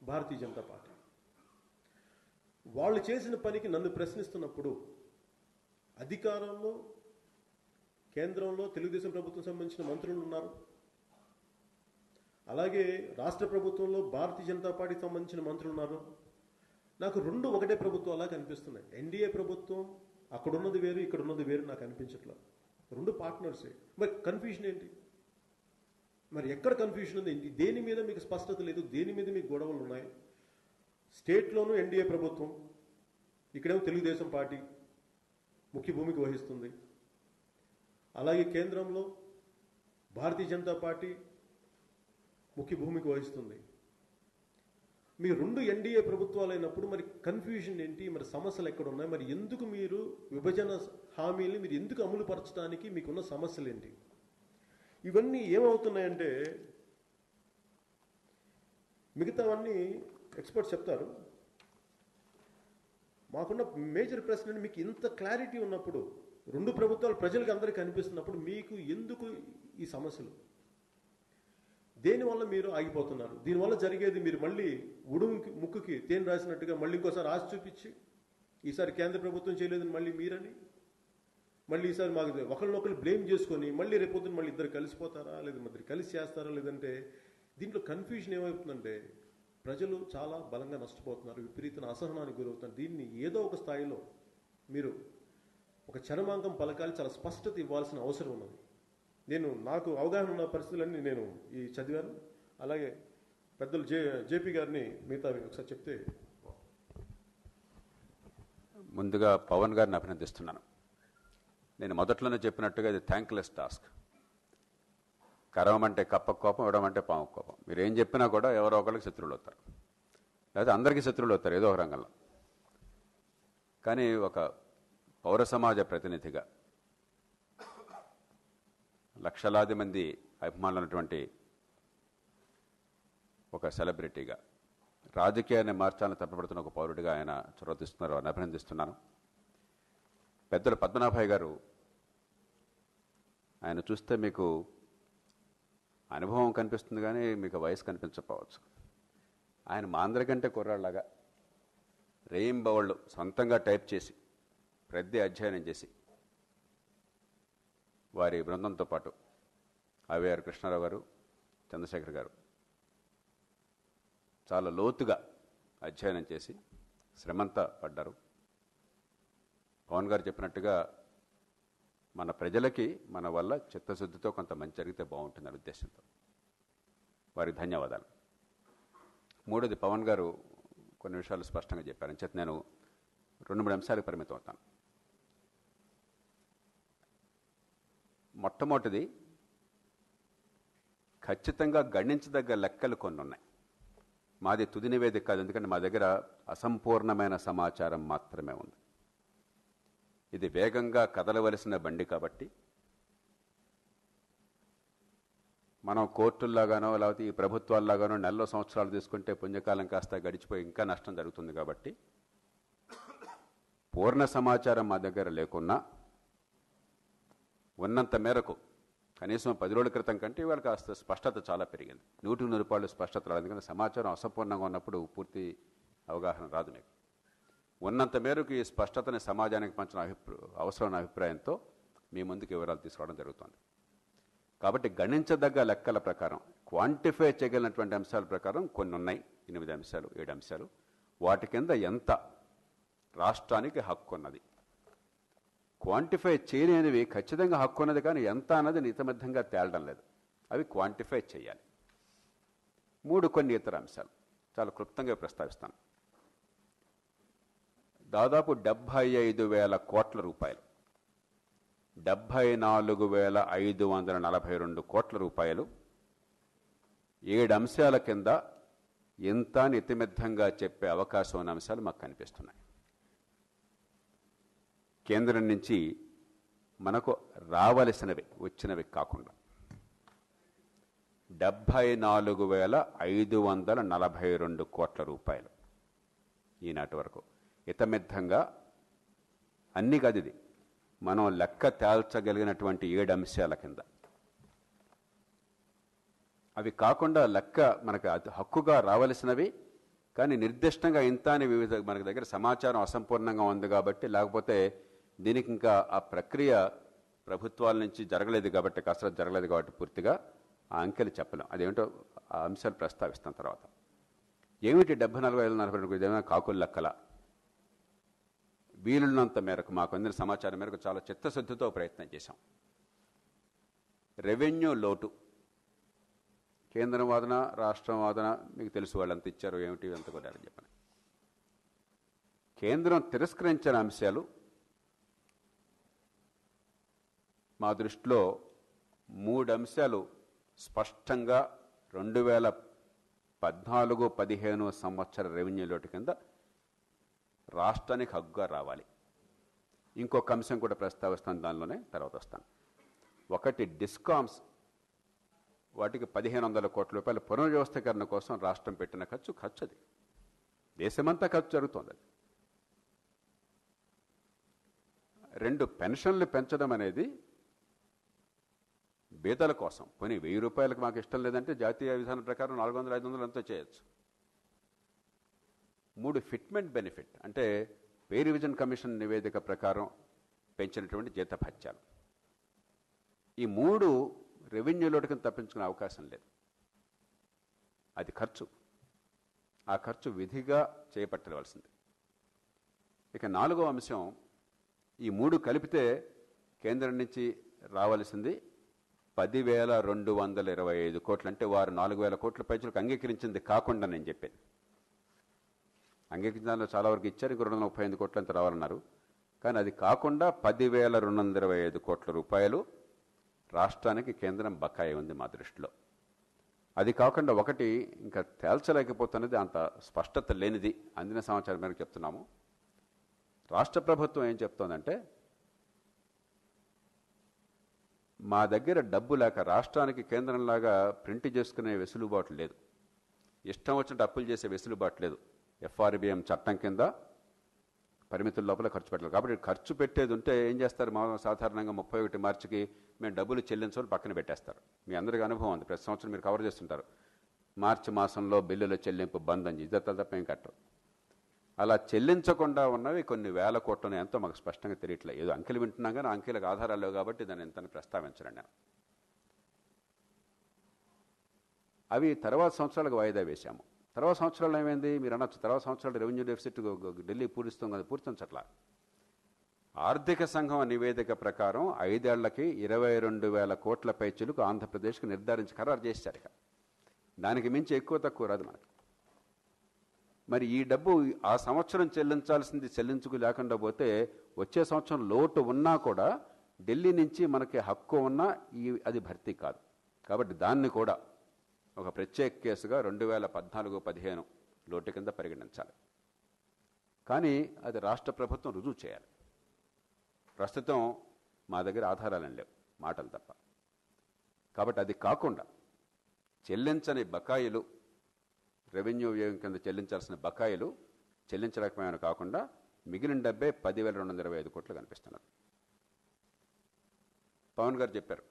భారతీయ జనతా పార్టీ. వాళ్ళు చేసిన పనికి నన్ను ప్రశ్నిస్తున్నప్పుడు అధికారంలో కేంద్రంలో తెలుగుదేశం ప్రభుత్వం సంబంధించిన మంత్రులు ఉన్నారు, అలాగే రాష్ట్ర ప్రభుత్వంలో భారతీయ జనతా పార్టీకి సంబంధించిన మంత్రులు ఉన్నారు. నాకు రెండు ఒకటే ప్రభుత్వాలా కనిపిస్తున్నాయి. ఎన్డీఏ ప్రభుత్వం అక్కడున్నది వేరు, ఇక్కడ ఉన్నది వేరు నాకు అనిపించట్లేదు. రెండు పార్ట్నర్సే. మరి కన్ఫ్యూజన్ ఏంటి? మరి ఎక్కడ కన్ఫ్యూజన్ ఉంది? దేని మీద మీకు స్పష్టత లేదు, దేని మీద మీకు గొడవలు ఉన్నాయి? స్టేట్లోనూ ఎన్డీఏ ప్రభుత్వం, ఇక్కడేమో తెలుగుదేశం పార్టీ ముఖ్య భూమికి వహిస్తుంది. అలాగే కేంద్రంలో భారతీయ జనతా పార్టీ ముఖ్య భూమికి వహిస్తుంది. మీ రెండు ఎన్డీఏ ప్రభుత్వాలు అయినప్పుడు మరి కన్ఫ్యూజన్ ఏంటి? మరి సమస్యలు ఎక్కడ ఉన్నాయి? మరి ఎందుకు మీరు విభజన హామీల్ని మీరు ఎందుకు అమలు పరచడానికి మీకున్న సమస్యలు ఏంటి? ఇవన్నీ ఏమవుతున్నాయంటే మిగతావన్నీ ఎక్స్పర్ట్స్ చెప్తారు. మాకున్న మేజర్ ప్రశ్న, మీకు ఇంత క్లారిటీ ఉన్నప్పుడు, రెండు ప్రభుత్వాలు ప్రజలకు అందరికీ కనిపిస్తున్నప్పుడు మీకు ఎందుకు ఈ సమస్యలు? దేనివల్ల మీరు ఆగిపోతున్నారు? దీనివల్ల జరిగేది మీరు మళ్ళీ ఉడుముకి ముక్కుకి తేనె రాసినట్టుగా మళ్ళీ ఇంకోసారి ఆశ చూపించి ఈసారి కేంద్ర ప్రభుత్వం చేయలేదని మళ్ళీ మీరని మళ్ళీ ఈసారి మాకు ఒకరినొకరు బ్లేమ్ చేసుకొని మళ్ళీ రేపొద్దున మళ్ళీ ఇద్దరు కలిసిపోతారా, లేదా ఇద్దరు కలిసి చేస్తారా? లేదంటే దీంట్లో కన్ఫ్యూజన్ ఏమవుతుందంటే ప్రజలు చాలా బలంగా నష్టపోతున్నారు, విపరీతమైన అసహనానికి గురవుతున్నారు. దీన్ని ఏదో ఒక స్థాయిలో మీరు ఒక చరమాంకం పలకాలి, చాలా స్పష్టత ఇవ్వాల్సిన అవసరం ఉన్నది. నాకు అవగాహన ఉన్న పరిస్థితులన్నీ నేను ఈ చదివాను. అలాగే పెద్దలు జేపీ గారిని మిగతా ఒకసారి చెప్తే. ముందుగా పవన్ గారిని అభినందిస్తున్నాను. నేను మొదట్లోనే చెప్పినట్టుగా ఇది థ్యాంక్లెస్ టాస్క్. కరవమంటే కప్ప కోపం, ఇవ్వడం అంటే పాము కోపం. మీరు ఏం చెప్పినా కూడా ఎవరో ఒకరికి శత్రువులు అవుతారు. లేకపోతే అందరికీ శత్రువులు అవుతారు ఏదో ఒక రంగంలో. కానీ ఒక పౌర సమాజ ప్రతినిధిగా, లక్షలాది మంది అభిమానులు ఉన్నటువంటి ఒక సెలబ్రిటీగా, రాజకీయాన్ని మార్చాలని తప్పపడుతున్న ఒక పౌరుడిగా ఆయన చొరవ తీసుకున్నారు, అని అభినందిస్తున్నాను. పెద్దలు పద్మనాభయ్య గారు, ఆయన చూస్తే మీకు అనుభవం కనిపిస్తుంది కానీ మీకు వయసు కనిపించకపోవచ్చు. ఆయన మా అందరికంటే కుర్రాళ్ళలాగా రేయింబవళ్ళు సొంతంగా టైప్ చేసి ప్రతి అధ్యయనం చేసి వారి బృందంతో పాటు అవేఆర్ కృష్ణారావు గారు, చంద్రశేఖర్ గారు చాలా లోతుగా అధ్యయనం చేసి శ్రమంతా పడ్డారు. పవన్ గారు చెప్పినట్టుగా మన ప్రజలకి మన వల్ల చిత్తశుద్ధితో కొంత మంచి జరిగితే బాగుంటుందనే ఉద్దేశంతో వారికి ధన్యవాదాలు. మూడోది, పవన్ గారు కొన్ని విషయాలు స్పష్టంగా చెప్పారు. అని చేత నేను 2-3 అంశాలకు పరిమితం అవుతాను. మొట్టమొదటిది, ఖచ్చితంగా గణించదగ్గ లెక్కలు కొన్ని ఉన్నాయి. మాది తుది నివేదిక కాదు, ఎందుకంటే మా దగ్గర అసంపూర్ణమైన సమాచారం మాత్రమే ఉంది. ఇది వేగంగా కదలవలసిన బండి కాబట్టి మనం కోర్టుల్లాగానో లేకపోతే ఈ ప్రభుత్వాల్లాగానో నెలలో సంవత్సరాలు తీసుకుంటే పుణ్యకాలం కాస్త గడిచిపోయి ఇంకా నష్టం జరుగుతుంది. కాబట్టి పూర్ణ సమాచారం మా దగ్గర లేకున్నా ఉన్నంత మేరకు కనీసం 10 రోజుల క్రితం కంటే ఇవాళ కాస్త స్పష్టత చాలా పెరిగింది. 100% స్పష్టత రాదు, ఎందుకంటే సమాచారం అసంపూర్ణంగా ఉన్నప్పుడు పూర్తి అవగాహన రాదు. మీకు ఉన్నంత మేరకు ఈ స్పష్టతని సమాజానికి పంచిన అవసరమైన అభిప్రాయంతో మీ ముందుకు వివరాలు తీసుకురావడం జరుగుతుంది. కాబట్టి గణించదగ్గ లెక్కల ప్రకారం, క్వాంటిఫై చేయగలిగినటువంటి అంశాల ప్రకారం కొన్ని ఉన్నాయి, 8 అంశాలు 7 అంశాలు. వాటి కింద ఎంత రాష్ట్రానికి హక్కు ఉన్నది, క్వాంటిఫై చేయలేనివి ఖచ్చితంగా హక్కు ఉన్నది కానీ ఎంత అన్నది నితబద్ధంగా తేలడం లేదు, అవి క్వాంటిఫై చేయాలి. 3 కొన్ని ఇతర అంశాలు చాలా క్లుప్తంగా ప్రస్తావిస్తాను. దాదాపు 75,000 కోట్ల రూపాయలు, 74,542 కోట్ల రూపాయలు 7 అంశాల కింద ఎంత నితిమిద్ధంగా చెప్పే అవకాశం ఉన్న అంశాలు మాకు కనిపిస్తున్నాయి. కేంద్రం నుంచి మనకు రావలసినవి వచ్చినవి కాకుండా 74,542 కోట్ల రూపాయలు ఈనాటి వరకు ఇతమిద్ధంగా అన్ని గదిది మనం లెక్క తేల్చగలిగినటువంటి 7 అంశాల కింద. అవి కాకుండా లెక్క మనకు హక్కుగా రావలసినవి కానీ నిర్దిష్టంగా ఇంత అని వివిధ మనకి దగ్గర సమాచారం అసంపూర్ణంగా ఉంది కాబట్టి, లేకపోతే దీనికి ఇంకా ఆ ప్రక్రియ ప్రభుత్వాల నుంచి జరగలేదు కాబట్టి, కసరత్తు జరగలేదు కాబట్టి పూర్తిగా ఆ అంకెలు చెప్పలేం. అదేమిటో ఆ అంశాలు ప్రస్తావిస్తాం తర్వాత. ఏమిటి 74,542 ఏమైనా కాకులు లెక్కల? వీలున్నంత మేరకు మాకు అందిన సమాచారం మేరకు చాలా చిత్తశుద్ధితో ప్రయత్నం చేశాం. రెవెన్యూ లోటు, కేంద్రం వాదన రాష్ట్రం వాదన మీకు తెలుసు, వాళ్ళు ఎంత ఇచ్చారు ఏమిటి ఎంత కొట్టారని చెప్పని. కేంద్రం తిరస్కరించిన అంశాలు మా దృష్టిలో 3 అంశాలు స్పష్టంగా 2014-15 సంవత్సర రెవెన్యూ లోటు కింద రాష్ట్రానికి హక్కుగా రావాలి. ఇంకొక అంశం కూడా ప్రస్తావిస్తాను, దానిలోనే తర్వాత వస్తాను. ఒకటి, డిస్కామ్స్ వాటికి 1,500 కోట్ల రూపాయల పునర్వ్యవస్థీకరణ కోసం రాష్ట్రం పెట్టిన ఖర్చు అది దేశమంతా ఖర్చు జరుగుతోంది. అది 2, పెన్షన్లు పెంచడం అనేది బీదల కోసం. పోనీ 1,000 రూపాయలకు మాకు ఇష్టం లేదంటే జాతీయ విధానం ప్రకారం 400-500 ఎంతో చేయొచ్చు. 3, ఫిట్మెంట్ బెనిఫిట్ అంటే పే రివిజన్ కమిషన్ నివేదిక ప్రకారం పెంచినటువంటి జీతభత్యాలు. ఈ 3 రెవెన్యూ లోటుకి తప్పించుకునే అవకాశం లేదు. అది ఖర్చు, ఆ ఖర్చు విధిగా చేపట్టవలసింది. ఇక 4వ అంశం, ఈ 3 కలిపితే కేంద్రం నుంచి రావాల్సింది 10,225 కోట్లు. అంటే వారు 4,000 కోట్ల పైచులకు అంగీకరించింది కాకుండా నేను చెప్పాను. అంగీకరించడంలో చాలా వరకు ఇచ్చారు, ఇంకో 235 కోట్లు అంత రావాలన్నారు. కానీ అది కాకుండా 10,225 కోట్ల రూపాయలు రాష్ట్రానికి కేంద్రం బకాయి ఉంది మా దృష్టిలో. అది కాకుండా ఒకటి ఇంకా తేల్చలేకపోతున్నది, అంత స్పష్టత లేనిది అందిన సమాచారం మేరకు చెప్తున్నాము. రాష్ట్ర ప్రభుత్వం ఏం చెప్తోందంటే, మా దగ్గర డబ్బు లేక రాష్ట్రానికి కేంద్రంలాగా ప్రింట్ చేసుకునే వెసులుబాటు లేదు, ఇష్టం వచ్చినట్టు అప్పులు చేసే వెసులుబాటు లేదు. FRBM చట్టం కింద పరిమితుల లోపల ఖర్చు పెట్టాలి. కాబట్టి ఖర్చు పెట్టేది ఉంటే ఏం చేస్తారు, మా సాధారణంగా 31 మార్చికి మేము డబ్బులు చెల్లించమని పక్కన పెట్టేస్తారు. మీ అందరికీ అనుభవం ఉంది, ప్రతి సంవత్సరం మీరు కవర్ చేస్తుంటారు. మార్చి మాసంలో బిల్లుల చెల్లింపు బంద్ అని ఇద్దరు తప్ప ఏం కట్టరు. అలా చెల్లించకుండా ఉన్నవి కొన్ని వేల కోట్లను ఎంతో మాకు స్పష్టంగా తెలియట్లేదు. ఏదో అంకెలు వింటున్నాం కానీ అంకెలకు ఆధారాలు లేవు కాబట్టి దాన్ని ఎంతని ప్రస్తావించండి నేను. అవి తర్వాత సంవత్సరాలకు వాయిదా వేశాము. తర్వాత సంవత్సరాలు ఏమైంది మీరు అనొచ్చు, తర్వాత సంవత్సరాలు రెవెన్యూ డెఫిసిట్ ఢిల్లీ పూరిస్తాం కదా, పూర్తించట్లా. ఆర్థిక సంఘం నివేదిక ప్రకారం 5 ఏళ్లకి 22,000 కోట్ల పైచులకు ఆంధ్రప్రదేశ్కి నిర్ధారించి ఖరారు చేశారు. ఇక దానికి మించి ఎక్కువ తక్కువ రాదు మనకి. మరి ఈ డబ్బు ఆ సంవత్సరం చెల్లించాల్సింది చెల్లించుకు లేకుండా పోతే వచ్చే సంవత్సరం లోటు ఉన్నా కూడా ఢిల్లీ నుంచి మనకి హక్కు ఉన్నా అది భర్తీ కాదు. కాబట్టి దాన్ని కూడా ఒక ప్రత్యేక కేసుగా 2014-15 లోటు కింద పరిగణించాలి. కానీ అది రాష్ట్ర ప్రభుత్వం రుజువు చేయాలి. ప్రస్తుతం మా దగ్గర ఆధారాలు లేవు, మాటలు తప్ప. కాబట్టి అది కాకుండా చెల్లించని బకాయిలు, రెవెన్యూ వ్యయం కింద చెల్లించాల్సిన బకాయిలు చెల్లించలేకపోయాను కాకుండా మిగిలిన డబ్బే 10,225 కోట్లు కనిపిస్తున్నారు. పవన్ గారు చెప్పారు,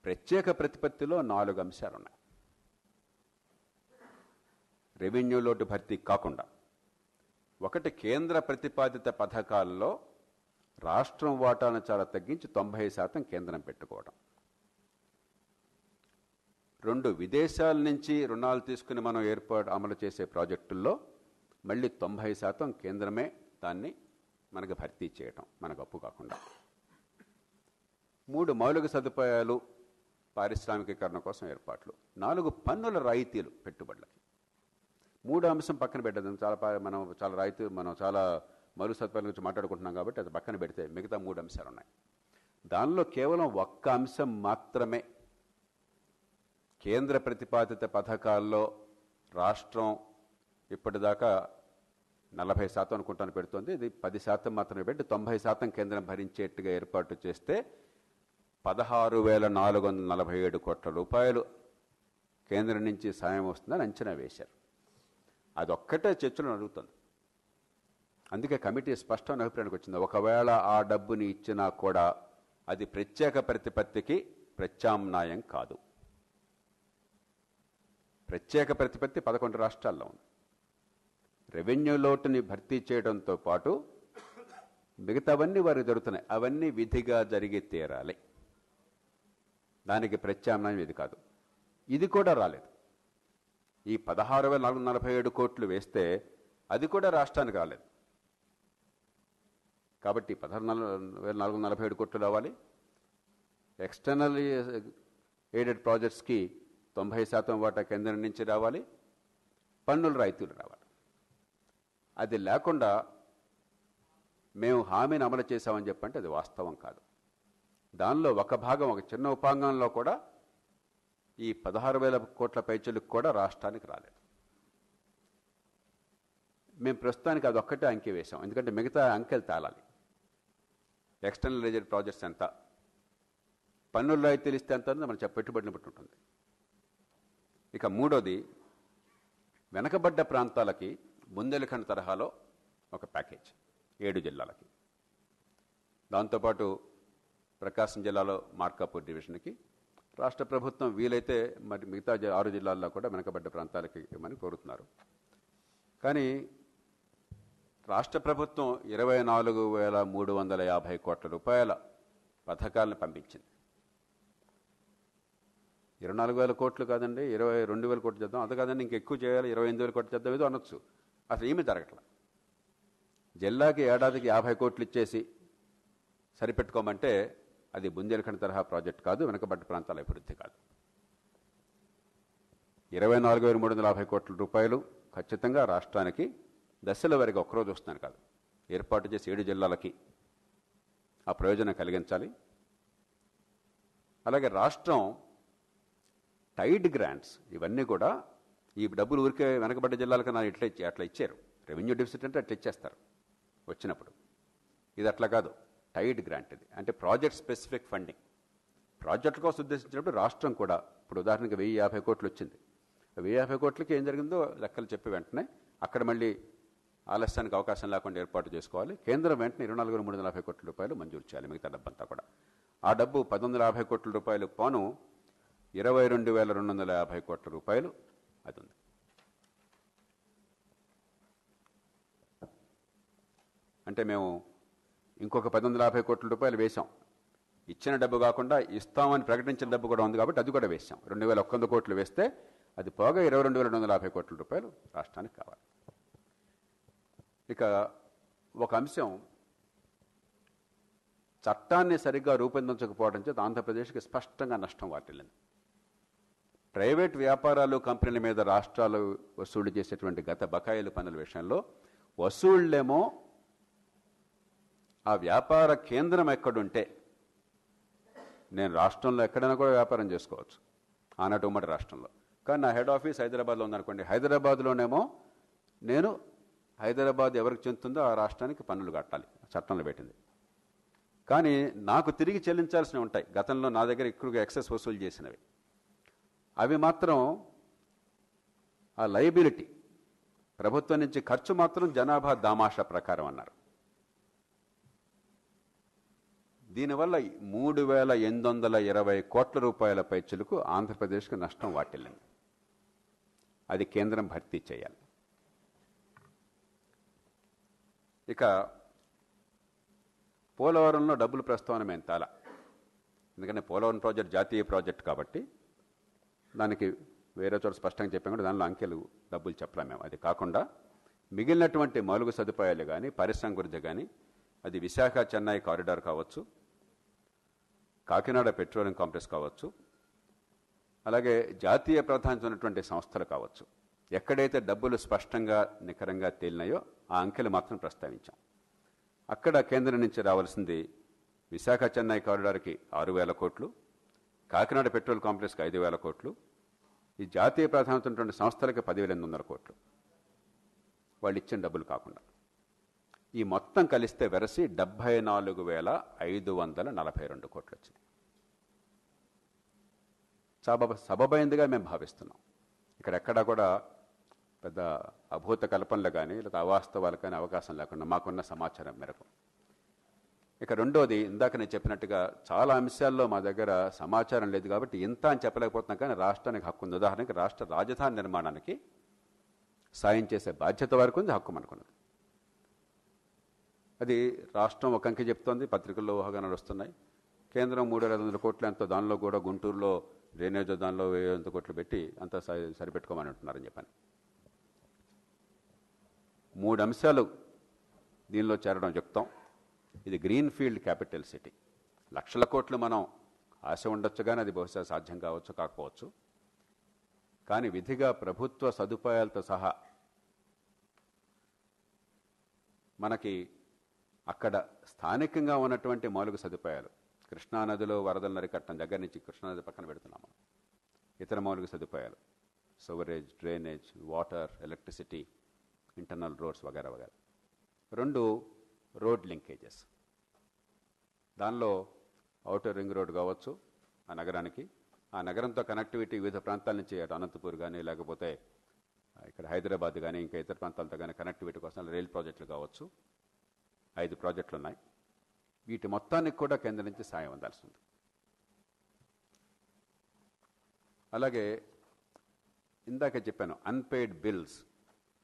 ప్రత్యేక ప్రతిపత్తిలో 4 అంశాలు ఉన్నాయి. రెవెన్యూ లోటు భర్తీ కాకుండా ఒకటి, కేంద్ర ప్రతిపాదిత పథకాల్లో రాష్ట్రం వాటాను చాలా తగ్గించి 90% కేంద్రం పెట్టుకోవడం. 2, విదేశాల నుంచి రుణాలు తీసుకుని మనం అమలు చేసే ప్రాజెక్టుల్లో మళ్ళీ 90% కేంద్రమే దాన్ని మనకు భర్తీ చేయటం, మనకు అప్పు కాకుండా. 3, మౌలిక సదుపాయాలు పారిశ్రామికీకరణ కోసం ఏర్పాట్లు. 4, పన్నుల రాయితీలు పెట్టుబడులకి. 3 అంశం పక్కన పెట్టేది మనం చాలా మౌలిక సదుపాయాల గురించి మాట్లాడుకుంటున్నాం కాబట్టి అది పక్కన పెడితే మిగతా 3 అంశాలు ఉన్నాయి. దానిలో కేవలం 1 అంశం మాత్రమే కేంద్ర ప్రతిపాదిత పథకాల్లో రాష్ట్రం ఇప్పటిదాకా 40% అనుకుంటాను పెడుతోంది. ఇది 10% మాత్రమే పెట్టి 90% కేంద్రం భరించేట్టుగా ఏర్పాటు చేస్తే 16,447 కోట్ల రూపాయలు కేంద్రం నుంచి సాయం వస్తుందని అంచనా వేశారు. అదొక్కటే చర్చలు అడుగుతుంది. అందుకే కమిటీ స్పష్టమైన అభిప్రాయానికి వచ్చింది, ఒకవేళ ఆ డబ్బుని ఇచ్చినా కూడా అది ప్రత్యేక ప్రతిపత్తికి ప్రత్యామ్నాయం కాదు. ప్రత్యేక ప్రతిపత్తి 11 రాష్ట్రాల్లో ఉంది. రెవెన్యూ లోటుని భర్తీ చేయడంతో పాటు మిగతావన్నీ వారికి జరుగుతున్నాయి, అవన్నీ విధిగా జరిగి తీరాలి. దానికి ప్రత్యామ్నాయం ఇది కాదు. ఇది కూడా రాలేదు. ఈ 16,447 కోట్లు వేస్తే అది కూడా రాష్ట్రానికి రాలేదు. కాబట్టి 16,447 కోట్లు రావాలి. ఎక్స్టర్నల్ ఎయిడెడ్ ప్రాజెక్ట్స్కి 90% వాటా కేంద్రం నుంచి రావాలి. పన్నుల రాయితీలు రావాలి. అది లేకుండా మేము హామీని అమలు చేశామని చెప్పంటే అది వాస్తవం కాదు. దానిలో ఒక భాగం, ఒక చిన్న ఉపాంగంలో కూడా ఈ 16,000 కోట్ల పైచలకు కూడా రాష్ట్రానికి రాలేదు. మేము ప్రస్తుతానికి అదొక్కటే అంకె వేశాం, ఎందుకంటే మిగతా అంకెలు తేలాలి. ఎక్స్టర్నల్ ఎయిడెడ్ ప్రాజెక్ట్స్ ఎంత, పన్నుల రాయితీలు ఇస్తే ఎంత మనం పెట్టుబడిని బట్టి ఉంటుంది. ఇక 3వది, వెనకబడ్డ ప్రాంతాలకి బుందేల్ఖండ్ తరహాలో ఒక ప్యాకేజ్ 7 జిల్లాలకి. దాంతోపాటు ప్రకాశం జిల్లాలో మార్కాపూర్ డివిజన్కి రాష్ట్ర ప్రభుత్వం వీలైతే మరి మిగతా 6 జిల్లాల్లో కూడా వెనకబడ్డ ప్రాంతాలకి ఇవ్వమని కోరుతున్నారు. కానీ రాష్ట్ర ప్రభుత్వం 24,350 కోట్ల రూపాయల పథకాలను పంపించింది. 24,000 కోట్లు కాదండి, 22,000 కోట్లు చేద్దాం, అది కాదండి ఇంకెక్కువ చేయాలి, 28,000 కోట్లు చేద్దాం, ఏదో అనొచ్చు. అసలు ఏమీ జరగట్లా. జిల్లాకి ఏడాదికి 50 కోట్లు ఇచ్చేసి సరిపెట్టుకోమంటే అది బుందేల్ఖండ్ తరహా ప్రాజెక్ట్ కాదు, వెనకబడ్డ ప్రాంతాల అభివృద్ధి కాదు. 24,350 కోట్ల రూపాయలు ఖచ్చితంగా రాష్ట్రానికి దశల వారీగా ఒక్కరోజు వస్తున్నాను కాదు, ఏర్పాటు చేసి 7 జిల్లాలకి ఆ ప్రయోజనం కలిగించాలి. అలాగే రాష్ట్రం టైడ్ గ్రాంట్స్ ఇవన్నీ కూడా ఈ డబ్బులు ఊరికే వెనకబడ్డ జిల్లాలకు అట్లా ఇచ్చారు. రెవెన్యూ డెఫిసిట్ అంటే అట్లా ఇచ్చేస్తారు వచ్చినప్పుడు. ఇది అట్లా కాదు, టైడ్ గ్రాంట్ ఇది. అంటే ప్రాజెక్ట్ స్పెసిఫిక్ ఫండింగ్. ప్రాజెక్టుల కోసం ఉద్దేశించినప్పుడు రాష్ట్రం కూడా ఇప్పుడు ఉదాహరణకి 1050 కోట్లు వచ్చింది. 1050 కోట్లకి ఏం జరిగిందో లెక్కలు చెప్పి వెంటనే అక్కడ మళ్ళీ ఆలస్యానికి అవకాశం లేకుండా ఏర్పాటు చేసుకోవాలి. కేంద్రం వెంటనే 24,350 కోట్ల రూపాయలు మంజూరు చేయాలి, మిగతా డబ్బంతా కూడా. ఆ డబ్బు 1,150 కోట్ల రూపాయలు పోను 22,250 కోట్ల రూపాయలు అది ఉంది. అంటే మేము ఇంకొక 1,150 కోట్ల రూపాయలు వేశాం. ఇచ్చిన డబ్బు కాకుండా ఇస్తామని ప్రకటించిన డబ్బు కూడా ఉంది కాబట్టి అది కూడా వేశాం. 2,100 కోట్లు వేస్తే అది పోగా 22,250 కోట్ల రూపాయలు రాష్ట్రానికి కావాలి. ఇక ఒక అంశం, చట్టాన్ని సరిగ్గా రూపొందించకపోవడం చేత ఆంధ్రప్రదేశ్కి స్పష్టంగా నష్టం వాటిల్లింది. ప్రైవేట్ వ్యాపారాలు కంపెనీల మీద రాష్ట్రాలు వసూలు చేసేటువంటి గత బకాయిల పనుల విషయంలో వసూళ్లేమో ఆ వ్యాపార కేంద్రం ఎక్కడుంటే, నేను రాష్ట్రంలో ఎక్కడైనా కూడా వ్యాపారం చేసుకోవచ్చు ఆనాటి ఉమ్మడి రాష్ట్రంలో, కానీ నా హెడ్ ఆఫీస్ హైదరాబాద్లో ఉందనుకోండి, హైదరాబాద్లోనేమో నేను హైదరాబాద్ ఎవరికి చెందుతుందో ఆ రాష్ట్రానికి పన్నులు కట్టాలి, చట్టంలో పెట్టింది. కానీ నాకు తిరిగి చెల్లించాల్సినవి ఉంటాయి, గతంలో నా దగ్గర ఎక్కువగా ఎక్సెస్ వసూలు చేసినవి. అవి మాత్రం ఆ లయబిలిటీ ప్రభుత్వం నుంచి ఖర్చు మాత్రం జనాభా దామాషా ప్రకారం అన్నారు. దీనివల్ల 3,820 కోట్ల రూపాయల పైచులకు ఆంధ్రప్రదేశ్కి నష్టం వాటిల్లింది. అది కేంద్రం భర్తీ చేయాలి. ఇక పోలవరంలో డబ్బులు ప్రస్తావన మేము తాలా, ఎందుకంటే పోలవరం ప్రాజెక్ట్ జాతీయ ప్రాజెక్ట్ కాబట్టి దానికి వేరే చోట స్పష్టంగా చెప్పాం కూడా దానిలో అంకెలు డబ్బులు చెప్పలేం మేము. అది కాకుండా మిగిలినటువంటి మౌలిక సదుపాయాలు కానీ, పరిశ్రమ గురించి కానీ, అది విశాఖ చెన్నై కారిడార్ కావచ్చు, కాకినాడ పెట్రోలియం కాంప్లెక్స్ కావచ్చు, అలాగే జాతీయ ప్రాధాన్యత ఉన్నటువంటి సంస్థలు కావచ్చు, ఎక్కడైతే డబ్బులు స్పష్టంగా నికరంగా తేలినాయో ఆ అంకెలు మాత్రం ప్రస్తావించాం. అక్కడ కేంద్రం నుంచి రావాల్సింది విశాఖ చెన్నై కారిడార్కి 6,000 కోట్లు, కాకినాడ పెట్రోల్ కాంప్లెక్స్కి 5,000 కోట్లు, ఈ జాతీయ ప్రాధాన్యత ఉన్నటువంటి సంస్థలకి 10,800 కోట్లు వాళ్ళు ఇచ్చిన డబ్బులు కాకుండా. ఈ మొత్తం కలిస్తే వెరసి 74,542 కోట్లు వచ్చింది. సబబైందిగా మేము భావిస్తున్నాం. ఇక్కడెక్కడా కూడా పెద్ద అభూత కల్పనలు కానీ లేదా అవాస్తవాలు కానీ అవకాశం లేకుండా మాకున్న సమాచారం మేరకు. ఇక రెండోది, ఇందాక నేను చెప్పినట్టుగా చాలా అంశాల్లో మా దగ్గర సమాచారం లేదు కాబట్టి ఇంత అని చెప్పలేకపోతున్నాం, కానీ రాష్ట్రానికి హక్కు ఉంది. ఉదాహరణకి రాష్ట్ర రాజధాని నిర్మాణానికి సాయం చేసే బాధ్యత వరకు ఉంది, హక్కు మనకున్నది. అది రాష్ట్రం ఒక అంకె చెప్తోంది, పత్రికల్లో ఊహాగానాలు వస్తున్నాయి. కేంద్రం 3,500 కోట్లు ఎంతో, దానిలో కూడా గుంటూరులో డ్రైనేజ్ దానిలో 1,000 కోట్లు పెట్టి అంతా సరిపెట్టుకోమని అంటున్నారని చెప్పాను. 3 అంశాలు దీనిలో చేరడం చెప్తాం. ఇది గ్రీన్ ఫీల్డ్ క్యాపిటల్ సిటీ. లక్షల కోట్లు మనం ఆశ ఉండొచ్చు, కానీ అది బహుశా సాధ్యం కావచ్చు కాకపోవచ్చు. కానీ విధిగా ప్రభుత్వ సదుపాయాలతో సహా మనకి అక్కడ స్థానికంగా ఉన్నటువంటి మౌలిక సదుపాయాలు, కృష్ణానదిలో వరదలు నరికట్టడం దగ్గర నుంచి కృష్ణానది పక్కన పెడుతున్నాము, ఇతర మౌలిక సదుపాయాలు, sewerage, drainage, water, electricity, internal roads వగేరా వగేరా. 2 రోడ్ లింకేజెస్. దానిలో ఔటర్ రింగ్ రోడ్ కావచ్చు ఆ నగరానికి, ఆ నగరంతో కనెక్టివిటీ వివిధ ప్రాంతాల నుంచి అనంతపూర్ కానీ లేకపోతే ఇక్కడ హైదరాబాద్ కానీ ఇంకా ఇతర ప్రాంతాలతో కానీ కనెక్టివిటీ కోసం రైల్ ప్రాజెక్టులు కావచ్చు. 5 ప్రాజెక్టులు ఉన్నాయి. వీటి మొత్తానికి కూడా కేంద్రం నుంచి సాయం అందాల్సి ఉంది. అలాగే ఇందాక చెప్పాను, అన్పెయిడ్ బిల్స్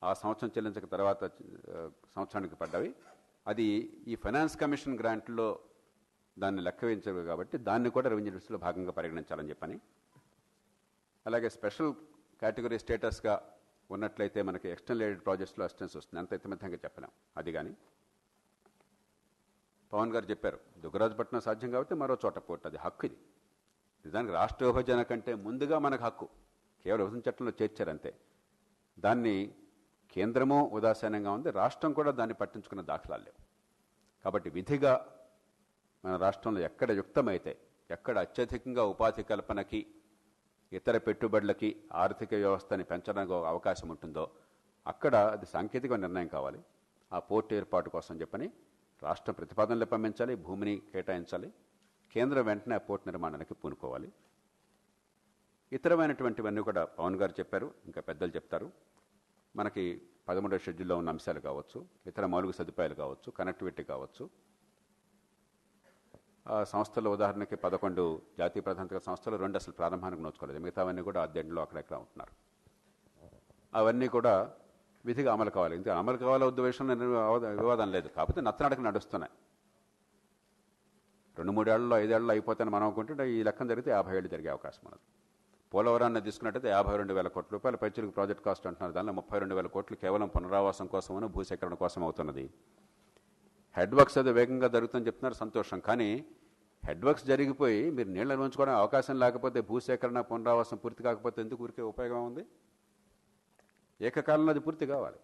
ఆ సంవత్సరం చెల్లించక తర్వాత సంవత్సరానికి పడ్డవి, అది ఈ ఫైనాన్స్ కమిషన్ గ్రాంట్లో దాన్ని లెక్క వేయించరు కాబట్టి దాన్ని కూడా రెవెన్యూ డిస్లో భాగంగా పరిగణించాలని చెప్పని. అలాగే స్పెషల్ కేటగిరీ స్టేటస్గా ఉన్నట్లయితే మనకి ఎక్స్టర్నల్ ఎయిడెడ్ ప్రాజెక్ట్స్లో అసిస్టెన్స్ వస్తుంది, అంత ఇతమితంగా చెప్పలేం. అది కానీ పవన్ గారు చెప్పారు, దుగ్గరాజపట్నం సాధ్యం కాబట్టి మరో చోట పోటీ, అది హక్కు. ఇది నిజానికి రాష్ట్ర విభజన కంటే ముందుగా మనకు హక్కు, కేవలం విభజన చట్టంలో చేర్చారంతే. దాన్ని కేంద్రము ఉదాసీనంగా ఉంది, రాష్ట్రం కూడా దాన్ని పట్టించుకున్న దాఖలాలు లేవు. కాబట్టి విధిగా మన రాష్ట్రంలో ఎక్కడ యుక్తమైతే, ఎక్కడ అత్యధికంగా ఉపాధి కల్పనకి, ఇతర పెట్టుబడులకి, ఆర్థిక వ్యవస్థని పెంచడానికి అవకాశం ఉంటుందో అక్కడ అది సాంకేతిక నిర్ణయం కావాలి. ఆ పోర్టు ఏర్పాటు కోసం చెప్పని రాష్ట్రం ప్రతిపాదనలు పంపించాలి, భూమిని కేటాయించాలి. కేంద్రం వెంటనే ఆ పోర్టు నిర్మాణానికి పూనుకోవాలి. ఇతరమైనటువంటివన్నీ కూడా పవన్ గారు చెప్పారు, ఇంకా పెద్దలు చెప్తారు. మనకి 13వ షెడ్యూల్లో ఉన్న అంశాలు కావచ్చు, ఇతర మౌలిక సదుపాయాలు కావచ్చు, కనెక్టివిటీ కావచ్చు. ఆ సంస్థల ఉదాహరణకి 11 జాతీయ ప్రాధాన్యత సంస్థలు 2 అసలు ప్రారంభానికి నోచుకోలేదు. మిగతావన్నీ కూడా అద్దెంట్లో అక్కడెక్కడ ఉంటున్నారు. అవన్నీ కూడా విధిగా అమలు కావాలి. ఇంకా అమలు కావాల ఉద్దేశంలో వివాదం లేదు. కాకపోతే నత్తనడక నడుస్తున్నాయి. 2-3 ఏళ్లలో 5 ఏళ్లలో అయిపోతాయని మనం అనుకుంటుంటే ఈ లెక్కన జరిగితే 50 ఏళ్ళు జరిగే అవకాశం ఉన్నది. పోలవరాన్ని తీసుకున్నట్టయితే 52,000 కోట్ల రూపాయలు పైచిలుకు ప్రాజెక్ట్ కాస్ట్ అంటున్నారు. దానిలో 32,000 కోట్లు కేవలం పునరావాసం కోసమని, భూసేకరణ కోసం అవుతున్నది. హెడ్ వర్క్స్ అది వేగంగా జరుగుతుందని చెప్తున్నారు, సంతోషం. కానీ హెడ్ వర్క్స్ జరిగిపోయి మీరు నీళ్ళు నిర్మించుకోవడం అవకాశం లేకపోతే, భూసేకరణ పునరావాసం పూర్తి కాకపోతే ఎందుకు ఊరికే ఉపయోగం ఉంది? ఏకకాలంలో అది పూర్తి కావాలి.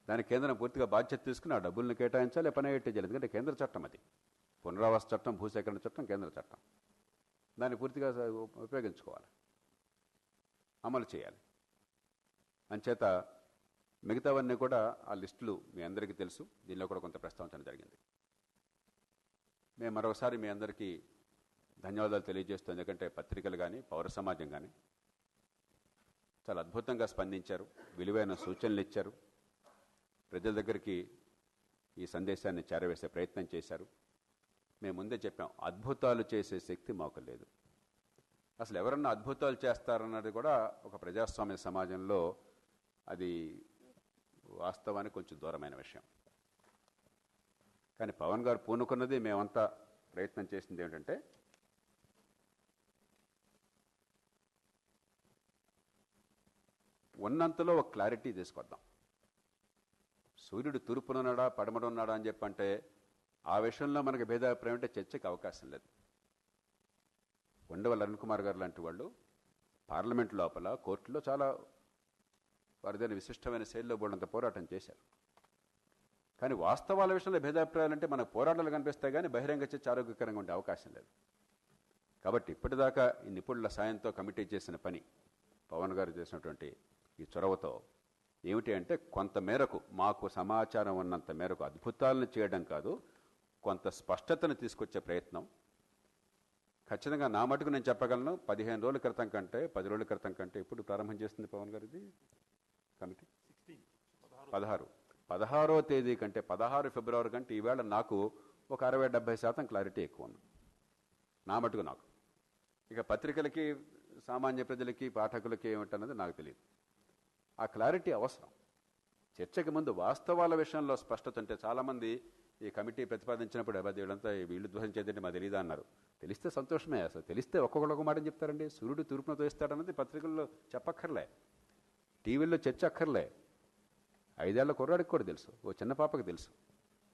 దానికి కేంద్రం పూర్తిగా బాధ్యత తీసుకుని ఆ డబ్బులను కేటాయించాలి, పని అయ్యేట్టే చేయాలి. ఎందుకంటే కేంద్ర చట్టం అది. పునరావాస చట్టం, భూసేకరణ చట్టం కేంద్ర చట్టం. దాన్ని పూర్తిగా ఉపయోగించుకోవాలి, అమలు చేయాలి. అంచేత మిగతావన్నీ కూడా ఆ లిస్టులు మీ అందరికీ తెలుసు. దీనిలో కూడా కొంత ప్రస్తావించడం జరిగింది. మేము మరొకసారి మీ అందరికీ ధన్యవాదాలు తెలియజేస్తాం. ఎందుకంటే పత్రికలు కానీ, పౌర సమాజం కానీ చాలా అద్భుతంగా స్పందించారు, విలువైన సూచనలు ఇచ్చారు, ప్రజల దగ్గరికి ఈ సందేశాన్ని చేరవేసే ప్రయత్నం చేశారు. మేము ముందే చెప్పాం, అద్భుతాలు చేసే శక్తి మాకు లేదు. అసలు ఎవరన్నా అద్భుతాలు చేస్తారన్నది కూడా ఒక ప్రజాస్వామ్య సమాజంలో అది వాస్తవానికి కొంచెం దూరమైన విషయం. కానీ పవన్ గారు పూనుకున్నది, మేమంతా ప్రయత్నం చేసింది ఏమిటంటే ఉన్నంతలో ఒక క్లారిటీ తీసుకొద్దాం. సూర్యుడు తూర్పునున్నాడా పడమడున్నాడా అని చెప్పంటే ఆ విషయంలో మనకి భేదాభిప్రాయం అంటే చర్చకి అవకాశం లేదు. ఉండవల్లి అరుణ్ కుమార్ గారు లాంటి వాళ్ళు పార్లమెంట్ లోపల, కోర్టులో చాలా వారిదైన విశిష్టమైన శైలిలో బోర్డంత పోరాటం చేశారు. కానీ వాస్తవాల విషయంలో భేదాభిప్రాయాలంటే మనకు పోరాటాలు కనిపిస్తాయి, కానీ బహిరంగ చర్చ ఆరోగ్యకరంగా ఉండే అవకాశం లేదు. కాబట్టి ఇప్పటిదాకా ఈ నిపుణుల సాయంతో కమిటీ చేసిన పని, పవన్ గారు చేసినటువంటి ఈ చొరవతో ఏమిటి అంటే, కొంత మేరకు మాకు సమాచారం ఉన్నంత మేరకు అద్భుతాలను చేయడం కాదు, కొంత స్పష్టతను తీసుకొచ్చే ప్రయత్నం. ఖచ్చితంగా నా మటుకు నేను చెప్పగలను, 15 రోజుల క్రితం కంటే 10 రోజుల క్రితం కంటే ఇప్పుడు ప్రారంభం చేస్తుంది పవన్ గారు ఇది కమిటీ 16వ తేదీ కంటే 16 ఫిబ్రవరి కంటే ఈవేళ నాకు ఒక 60-70% క్లారిటీ ఎక్కువ ఉంది నా మటుకు. నాకు ఇక పత్రికలకి, సామాన్య ప్రజలకి, పాఠకులకి ఏమిటన్నది నాకు తెలియదు. ఆ క్లారిటీ అవసరం. చర్చకి ముందు వాస్తవాల విషయంలో స్పష్టత ఉంటే, చాలామంది ఈ కమిటీ ప్రతిపాదించినప్పుడు వీళ్ళంతా వీళ్ళు ద్వేషం చేద్దంటే మా తెలియదా అన్నారు. తెలిస్తే సంతోషమే. అసలు తెలిస్తే ఒక్కొక్కరు ఒక మాట చెప్తారండి. సూర్యుడు తూర్పున తోయిస్తాడన్నది పత్రికల్లో చెప్పక్కర్లే, టీవీల్లో చర్చ అక్కర్లే. 5 ఏళ్ల కుర్రాడికి కూడా తెలుసు, ఓ చిన్న పాపకి తెలుసు.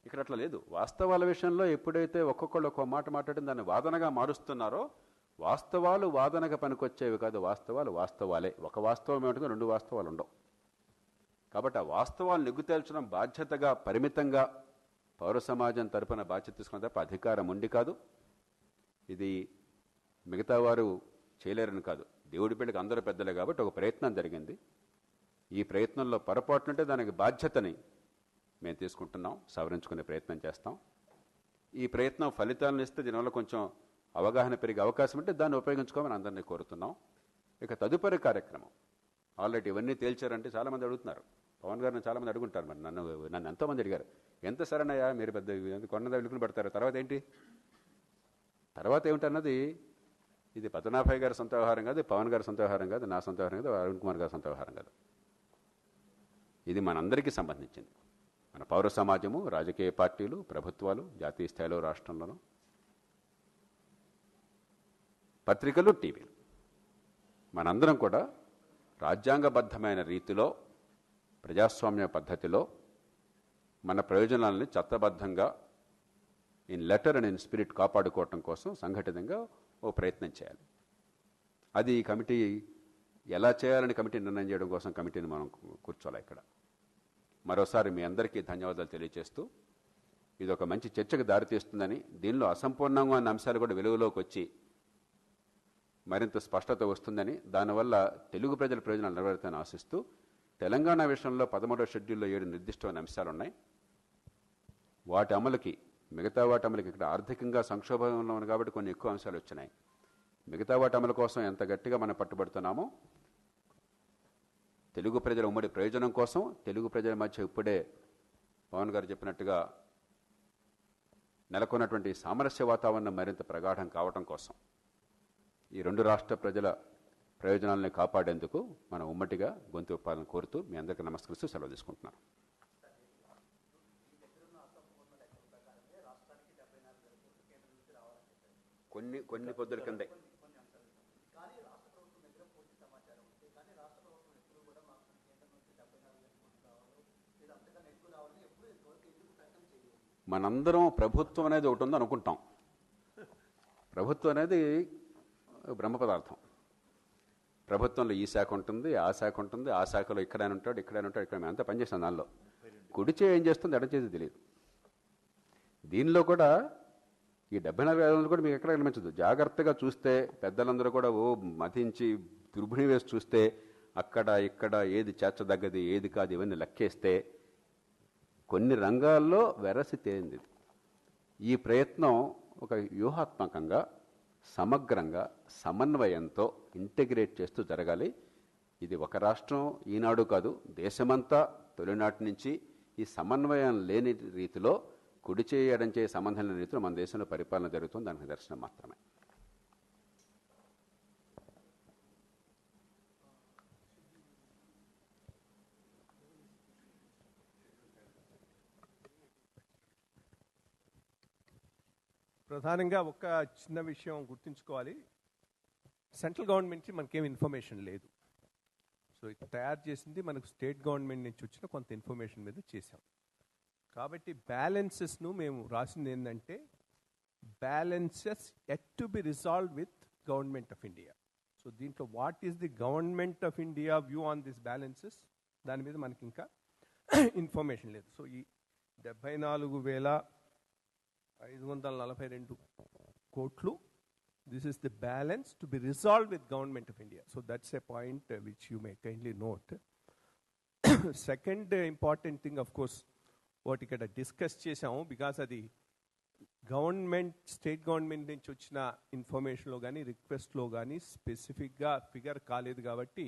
ఇక్కడ అట్లా లేదు. వాస్తవాల విషయంలో ఎప్పుడైతే ఒక్కొక్కళ్ళు ఒక్కో మాట మాట్లాడిన దాన్ని వాదనగా మారుస్తున్నారో, వాస్తవాలు వాదనగా పనికొచ్చేవి కాదు, వాస్తవాలు వాస్తవాలే. ఒక వాస్తవం ఏమిటో 2 వాస్తవాలు ఉండవు. కాబట్టి ఆ వాస్తవాలు నిగ్గు తేల్చడం బాధ్యతగా, పరిమితంగా పౌర సమాజం తరపున బాధ్యత తీసుకున్న తప్ప అధికారం ఉండి కాదు. ఇది మిగతా వారు చేయలేరని కాదు, దేవుడి పిల్లకి అందరూ పెద్దలే కాబట్టి ఒక ప్రయత్నం జరిగింది. ఈ ప్రయత్నంలో పొరపాటుంటే దానికి బాధ్యతని మేము తీసుకుంటున్నాం, సవరించుకునే ప్రయత్నం చేస్తాం. ఈ ప్రయత్నం ఫలితాలను ఇస్తే దీనివల్ల కొంచెం అవగాహన పెరిగే అవకాశం ఉంటే దాన్ని ఉపయోగించుకోమని అందరినీ కోరుతున్నాం. ఇక తదుపరి కార్యక్రమం ఆల్రెడీ ఇవన్నీ తేల్చారంటే చాలామంది అడుగుతున్నారు. పవన్ గారిని చాలామంది అడుగుంటారు. మరి నన్ను ఎంతోమంది అడిగారు, ఎంత సరేనయ్యా మీరు పెద్ద కొన్నదా విలుకలు పెడతారు, తర్వాత ఏంటి, తర్వాత ఏమిటన్నది ఇది పద్మనాభయ్య గారి సొంత వ్యవహారం కాదు, పవన్ గారి సొంత వ్యవహారం కాదు, నా సొంత వ్యవహారం కాదు, అరుణ్ కుమార్ గారి సొంత వ్యవహారం కాదు. ఇది మనందరికీ సంబంధించింది. మన పౌర సమాజము, రాజకీయ పార్టీలు, ప్రభుత్వాలు, జాతీయ స్థాయిలో, రాష్ట్రంలోనూ, పత్రికలు, టీవీలు, మనందరం కూడా రాజ్యాంగబద్ధమైన రీతిలో, ప్రజాస్వామ్య పద్ధతిలో మన ప్రయోజనాలని చట్టబద్ధంగా in letter and in spirit కాపాడుకోవటం కోసం సంఘటితంగా ఓ ప్రయత్నం చేయాలి. అది ఈ కమిటీ ఎలా చేయాలని కమిటీ నిర్ణయం చేయడం కోసం కమిటీని మనం కూర్చోవాలి ఇక్కడ. మరోసారి మీ అందరికీ ధన్యవాదాలు తెలియజేస్తూ ఇది ఒక మంచి చర్చకు దారితీస్తుందని, దీనిలో అసంపూర్ణంగా ఉన్న అంశాలు కూడా వెలుగులోకి వచ్చి మరింత స్పష్టత వస్తుందని, దానివల్ల తెలుగు ప్రజల ప్రయోజనాలు నెరవేరుతాయని ఆశిస్తూ, తెలంగాణ విషయంలో 13వ షెడ్యూల్లో 7 నిర్దిష్టమైన అంశాలు ఉన్నాయి. వాటి అమలుకి, మిగతా వాటి అమలుకి, ఇక్కడ ఆర్థికంగా సంక్షోభంలో ఉంది కాబట్టి కొన్ని ఎక్కువ అంశాలు వచ్చినాయి. మిగతా వాటి అమలు కోసం ఎంత గట్టిగా మనం పట్టుబడుతున్నామో, తెలుగు ప్రజల ఉమ్మడి ప్రయోజనం కోసం, తెలుగు ప్రజల మధ్య ఇప్పుడే పవన్ గారు చెప్పినట్టుగా నెలకొన్నటువంటి సామరస్య వాతావరణం మరింత ప్రగాఢం కావటం కోసం, ఈ 2 రాష్ట్ర ప్రజల ప్రయోజనాలను కాపాడేందుకు మనం ఉమ్మటిగా గొంతు విప్పాలని కోరుతూ మీ అందరికీ నమస్కరిస్తూ సెలవు తీసుకుంటున్నాను. కొన్ని పొద్దుల కిందే మనందరం ప్రభుత్వం అనేది ఒకటి ఉంది అనుకుంటాం. ప్రభుత్వం అనేది బ్రహ్మ పదార్థం. ప్రభుత్వంలో ఈ శాఖ ఉంటుంది, ఆ శాఖ ఉంటుంది, ఆ శాఖలో ఇక్కడైనా ఉంటాడు, ఇక్కడైనా ఉంటాడు, ఇక్కడ అంతా పనిచేస్తాం. దానిలో కుడి చేయి ఏం చేస్తుంది, ఎడ చేసి తెలియదు. దీనిలో కూడా ఈ 74 కూడా మీకు ఎక్కడ కనిపించదు. జాగ్రత్తగా చూస్తే పెద్దలందరూ కూడా మతించి దుర్భిణి వేసి చూస్తే అక్కడ ఇక్కడ ఏది చేర్చదగ్గది ఏది కాదు ఇవన్నీ లెక్కేస్తే కొన్ని రంగాల్లో వెరసి తేలింది. ఈ ప్రయత్నం ఒక వ్యూహాత్మకంగా, సమగ్రంగా, సమన్వయంతో ఇంటిగ్రేట్ చేస్తూ జరగాలి. ఇది ఒక రాష్ట్రం ఈనాడు కాదు, దేశమంతా తొలినాటి నుంచి ఈ సమన్వయం లేని రీతిలో, కుడి చేయి ఎడం చేయి సంబంధం లేని రీతిలో మన దేశంలో పరిపాలన జరుగుతుంది. దానికి దర్శనం మాత్రమే. ప్రధానంగా ఒక చిన్న విషయం గుర్తుంచుకోవాలి. సెంట్రల్ గవర్నమెంట్ నుంచి మనకేం ఇన్ఫర్మేషన్ లేదు. సో ఇది తయారు చేసింది మనకు స్టేట్ గవర్నమెంట్ నుంచి వచ్చిన కొంత ఇన్ఫర్మేషన్ మీద చేసాం. కాబట్టి బ్యాలెన్సెస్ను మేము రాసింది ఏంటంటే, balances yet to be resolve with government of India. So దీంట్లో what is the government of India view on this balances, దాని మీద మనకి ఇంకా ఇన్ఫర్మేషన్ లేదు. సో ఈ 74,542 కోట్లు, this is the balance to be resolved with government of India. So that's a point which you may kindly note. Second important thing, of course, what ikkada discuss chesamu, because adi government, state government nunchi vachina information lo gaani, request lo gaani specific ga figure kaaledu kabatti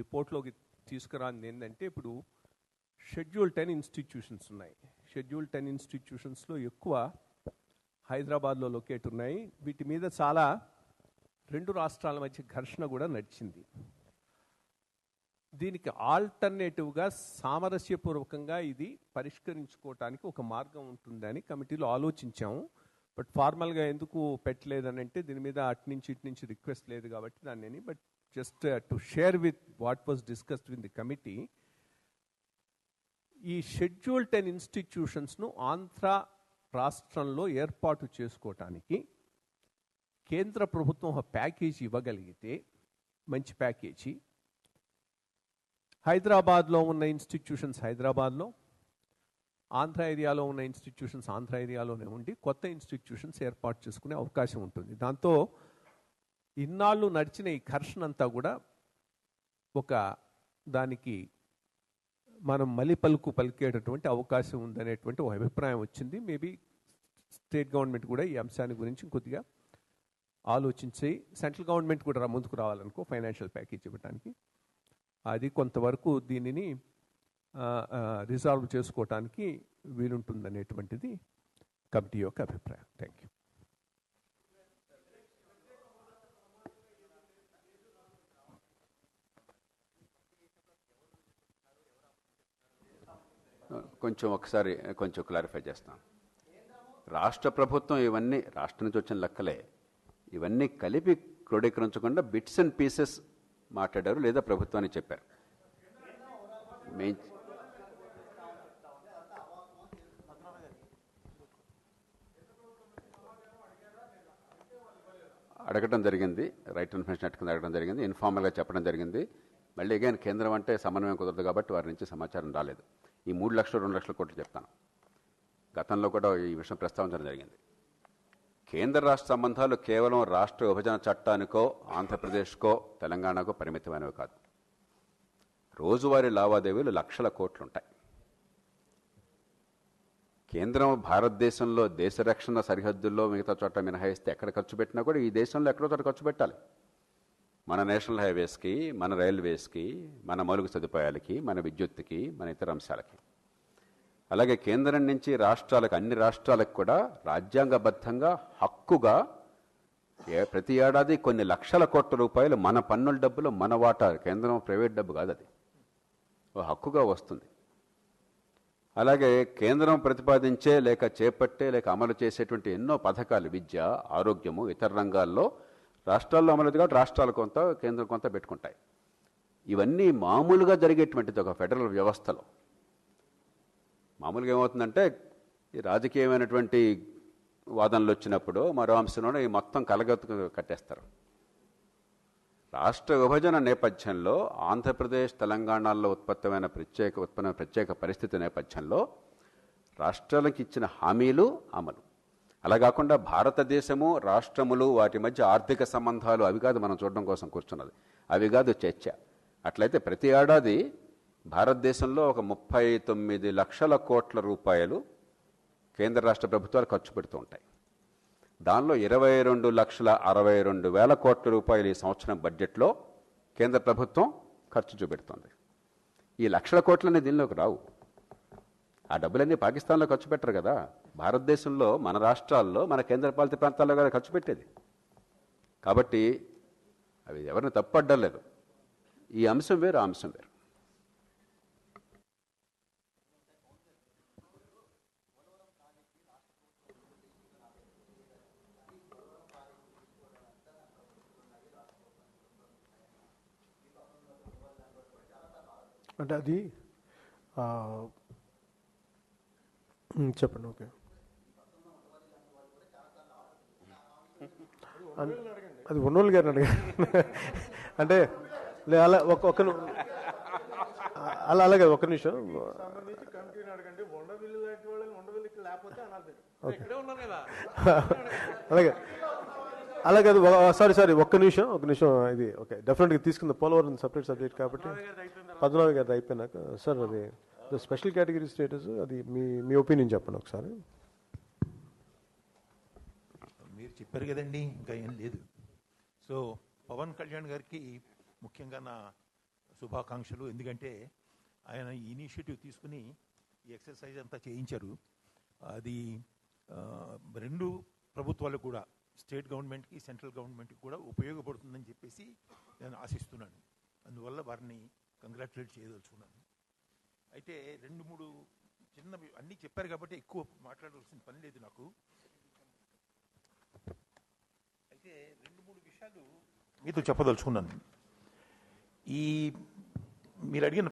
report loki తీసుకురాంది ఏంటంటే, ఇప్పుడు schedule 10 institutions ఉన్నాయి. Schedule 10 ఇన్స్టిట్యూషన్స్లో ఎక్కువ హైదరాబాద్లో locate ఉన్నాయి. వీటి మీద చాలా 2 రాష్ట్రాల మధ్య ఘర్షణ కూడా నడిచింది. దీనికి ఆల్టర్నేటివ్గా సామరస్యపూర్వకంగా ఇది పరిష్కరించుకోవటానికి ఒక మార్గం ఉంటుందని కమిటీలో ఆలోచించాము. బట్ ఫార్మల్గా ఎందుకు పెట్టలేదని అంటే, దీని మీద అటు నుంచి ఇటు నుంచి రిక్వెస్ట్ లేదు కాబట్టి దాన్ని. But just to share with what was discussed with the committee, ఈ షెడ్యూల్ 10 ఇన్స్టిట్యూషన్స్ను ఆంధ్ర రాష్ట్రంలో ఏర్పాటు చేసుకోవటానికి కేంద్ర ప్రభుత్వం ఒక ప్యాకేజీ ఇవ్వగలిగితే, మంచి ప్యాకేజీ, హైదరాబాద్లో ఉన్న ఇన్స్టిట్యూషన్స్ హైదరాబాద్లో, ఆంధ్ర ఏరియాలో ఉన్న ఇన్స్టిట్యూషన్స్ ఆంధ్ర ఏరియాలోనే ఉండి కొత్త ఇన్స్టిట్యూషన్స్ ఏర్పాటు చేసుకునే అవకాశం ఉంటుంది. దాంతో ఇన్నాళ్ళు నడిచిన ఈ ఘర్షణ అంతా కూడా ఒక దానికి మనం మళ్ళీ పలికేటటువంటి అవకాశం ఉందనేటువంటి ఒక అభిప్రాయం వచ్చింది. మేబీ స్టేట్ గవర్నమెంట్ కూడా ఈ అంశాన్ని గురించి కొద్దిగా ఆలోచించి, సెంట్రల్ గవర్నమెంట్ కూడా ముందుకు రావాలనుకో ఫైనాన్షియల్ ప్యాకేజ్ ఇవ్వడానికి, అది కొంతవరకు దీనిని రిజాల్వ్ చేసుకోవటానికి వీలుంటుందనేటువంటిది కమిటీ యొక్క అభిప్రాయం. Thank you. ఒకసారి కొంచెం క్లారిఫై చేస్తాను. రాష్ట్ర ప్రభుత్వం ఇవన్నీ రాష్ట్రం నుంచి వచ్చిన లెక్కలే, ఇవన్నీ కలిపి క్రోడీకరించకుండా బిట్స్ అండ్ పీసెస్ మాట్లాడారు లేదా ప్రభుత్వాన్ని చెప్పారు. అడగడం జరిగింది, రైట్ ఇన్ఫర్మేషన్ అడగడం జరిగింది, ఇన్ఫార్మల్గా చెప్పడం జరిగింది. మళ్ళీ అగైన్ కేంద్రం అంటే సమన్వయం కుదరదు కాబట్టి వారి నుంచి సమాచారం రాలేదు. ఈ 3 లక్షలు 2 లక్షల కోట్లు చెప్తాను. గతంలో కూడా ఈ విషయం ప్రస్తావించడం జరిగింది. కేంద్ర రాష్ట్ర సంబంధాలు కేవలం రాష్ట్ర విభజన చట్టానికో ఆంధ్రప్రదేశ్కో తెలంగాణకో పరిమితమైనవి కాదు. రోజువారీ లావాదేవీలు లక్షల కోట్లుంటాయి. కేంద్రం భారతదేశంలో దేశ రక్షణ సరిహద్దుల్లో మిగతా చోట మినహాయిస్తే ఎక్కడ ఖర్చు పెట్టినా కూడా ఈ దేశంలో ఎక్కడో చోట ఖర్చు పెట్టాలి. మన నేషనల్ హైవేస్కి, మన రైల్వేస్కి, మన మౌలిక సదుపాయాలకి, మన విద్యుత్తుకి, మన ఇతర అంశాలకి. అలాగే కేంద్రం నుంచి రాష్ట్రాలకు, అన్ని రాష్ట్రాలకు కూడా రాజ్యాంగబద్ధంగా హక్కుగా ప్రతి ఏడాది కొన్ని లక్షల కోట్ల రూపాయలు మన పన్నుల డబ్బులు, మన వాటా, కేంద్రం ప్రైవేట్ డబ్బు కాదు, అది ఓ హక్కుగా వస్తుంది. అలాగే కేంద్రం ప్రతిపాదించే లేక చేపట్టే లేక అమలు చేసేటువంటి ఎన్నో పథకాలు, విద్య, ఆరోగ్యము, ఇతర రంగాల్లో రాష్ట్రాల్లో అమలు కాబట్టి రాష్ట్రాలు కొంత, కేంద్రం కొంత పెట్టుకుంటాయి. ఇవన్నీ మామూలుగా జరిగేటువంటిది ఒక ఫెడరల్ వ్యవస్థలో. మామూలుగా ఏమవుతుందంటే ఈ రాజకీయమైనటువంటి వాదనలు వచ్చినప్పుడు మరో అంశంలోనే ఈ మొత్తం కలగత్తు కట్టేస్తారు. రాష్ట్ర విభజన నేపథ్యంలో ఆంధ్రప్రదేశ్, తెలంగాణలో ఉత్పన్నమైన ప్రత్యేక పరిస్థితి నేపథ్యంలో రాష్ట్రాలకు ఇచ్చిన హామీలు అమలు. అలా కాకుండా భారతదేశము, రాష్ట్రములు, వాటి మధ్య ఆర్థిక సంబంధాలు అవి కాదు మనం చూడడం కోసం కూర్చున్నది, అవి కాదు చర్చ. అట్లయితే ప్రతి ఏడాది భారతదేశంలో ఒక 39 లక్షల కోట్ల రూపాయలు కేంద్ర రాష్ట్ర ప్రభుత్వాలు ఖర్చు పెడుతూ ఉంటాయి. దానిలో 22,62,000 కోట్ల రూపాయలు ఈ సంవత్సరం బడ్జెట్లో కేంద్ర ప్రభుత్వం ఖర్చు చూపెడుతుంది. ఈ లక్షల కోట్లన్నీ దీనిలోకి రావు. ఆ డబ్బులన్నీ పాకిస్తాన్లో ఖర్చు పెట్టరు కదా, భారతదేశంలో మన రాష్ట్రాల్లో, మన కేంద్రపాలిత ప్రాంతాల్లో కదా ఖర్చు పెట్టేది. కాబట్టి అవి ఎవరిని తప్పడ్డలేదు. ఈ అంశం వేరు, ఆ అంశం వేరు. అంటే అది చెప్పండి. ఓకే, అది ఉన్నోళ్ళు గారిని అడిగారు. అంటే అలా అలాగే ఒక నిమిషం. అలాగే అది సారీ ఒక్క నిమిషం. ఇది ఓకే, డెఫినెట్గా తీసుకుందాం. పోలవరం సపరేట్ సబ్జెక్ట్ కాబట్టి పద్మనాభి గారిది అయిపోయినాక సార్ అది స్పెషల్ కేటగిరీ స్టేటస్, అది మీ ఒపీనియన్ చెప్పండి ఒకసారి. మీరు చెప్పారు కదండి, ఇంకా ఏం లేదు. సో పవన్ కళ్యాణ్ గారికి ముఖ్యంగా నా శుభాకాంక్షలు. ఎందుకంటే ఆయన ఇనిషియేటివ్ తీసుకుని ఈ ఎక్సర్సైజ్ అంతా చేయించారు. అది రెండు ప్రభుత్వాలకు కూడా, స్టేట్ గవర్నమెంట్కి, సెంట్రల్ గవర్నమెంట్కి కూడా ఉపయోగపడుతుందని చెప్పేసి నేను ఆశిస్తున్నాను. అందువల్ల వారిని కంగ్రాచులేట్ చేయదలుచుకున్నాను. అయితే 2-3 చిన్నవి అన్నీ చెప్పారు కాబట్టి ఎక్కువ మాట్లాడాల్సిన పని లేదు నాకు. అయితే 2-3 విషయాలు మీతో చెప్పదలుచుకున్నాను. ఈ మీరు అడిగిన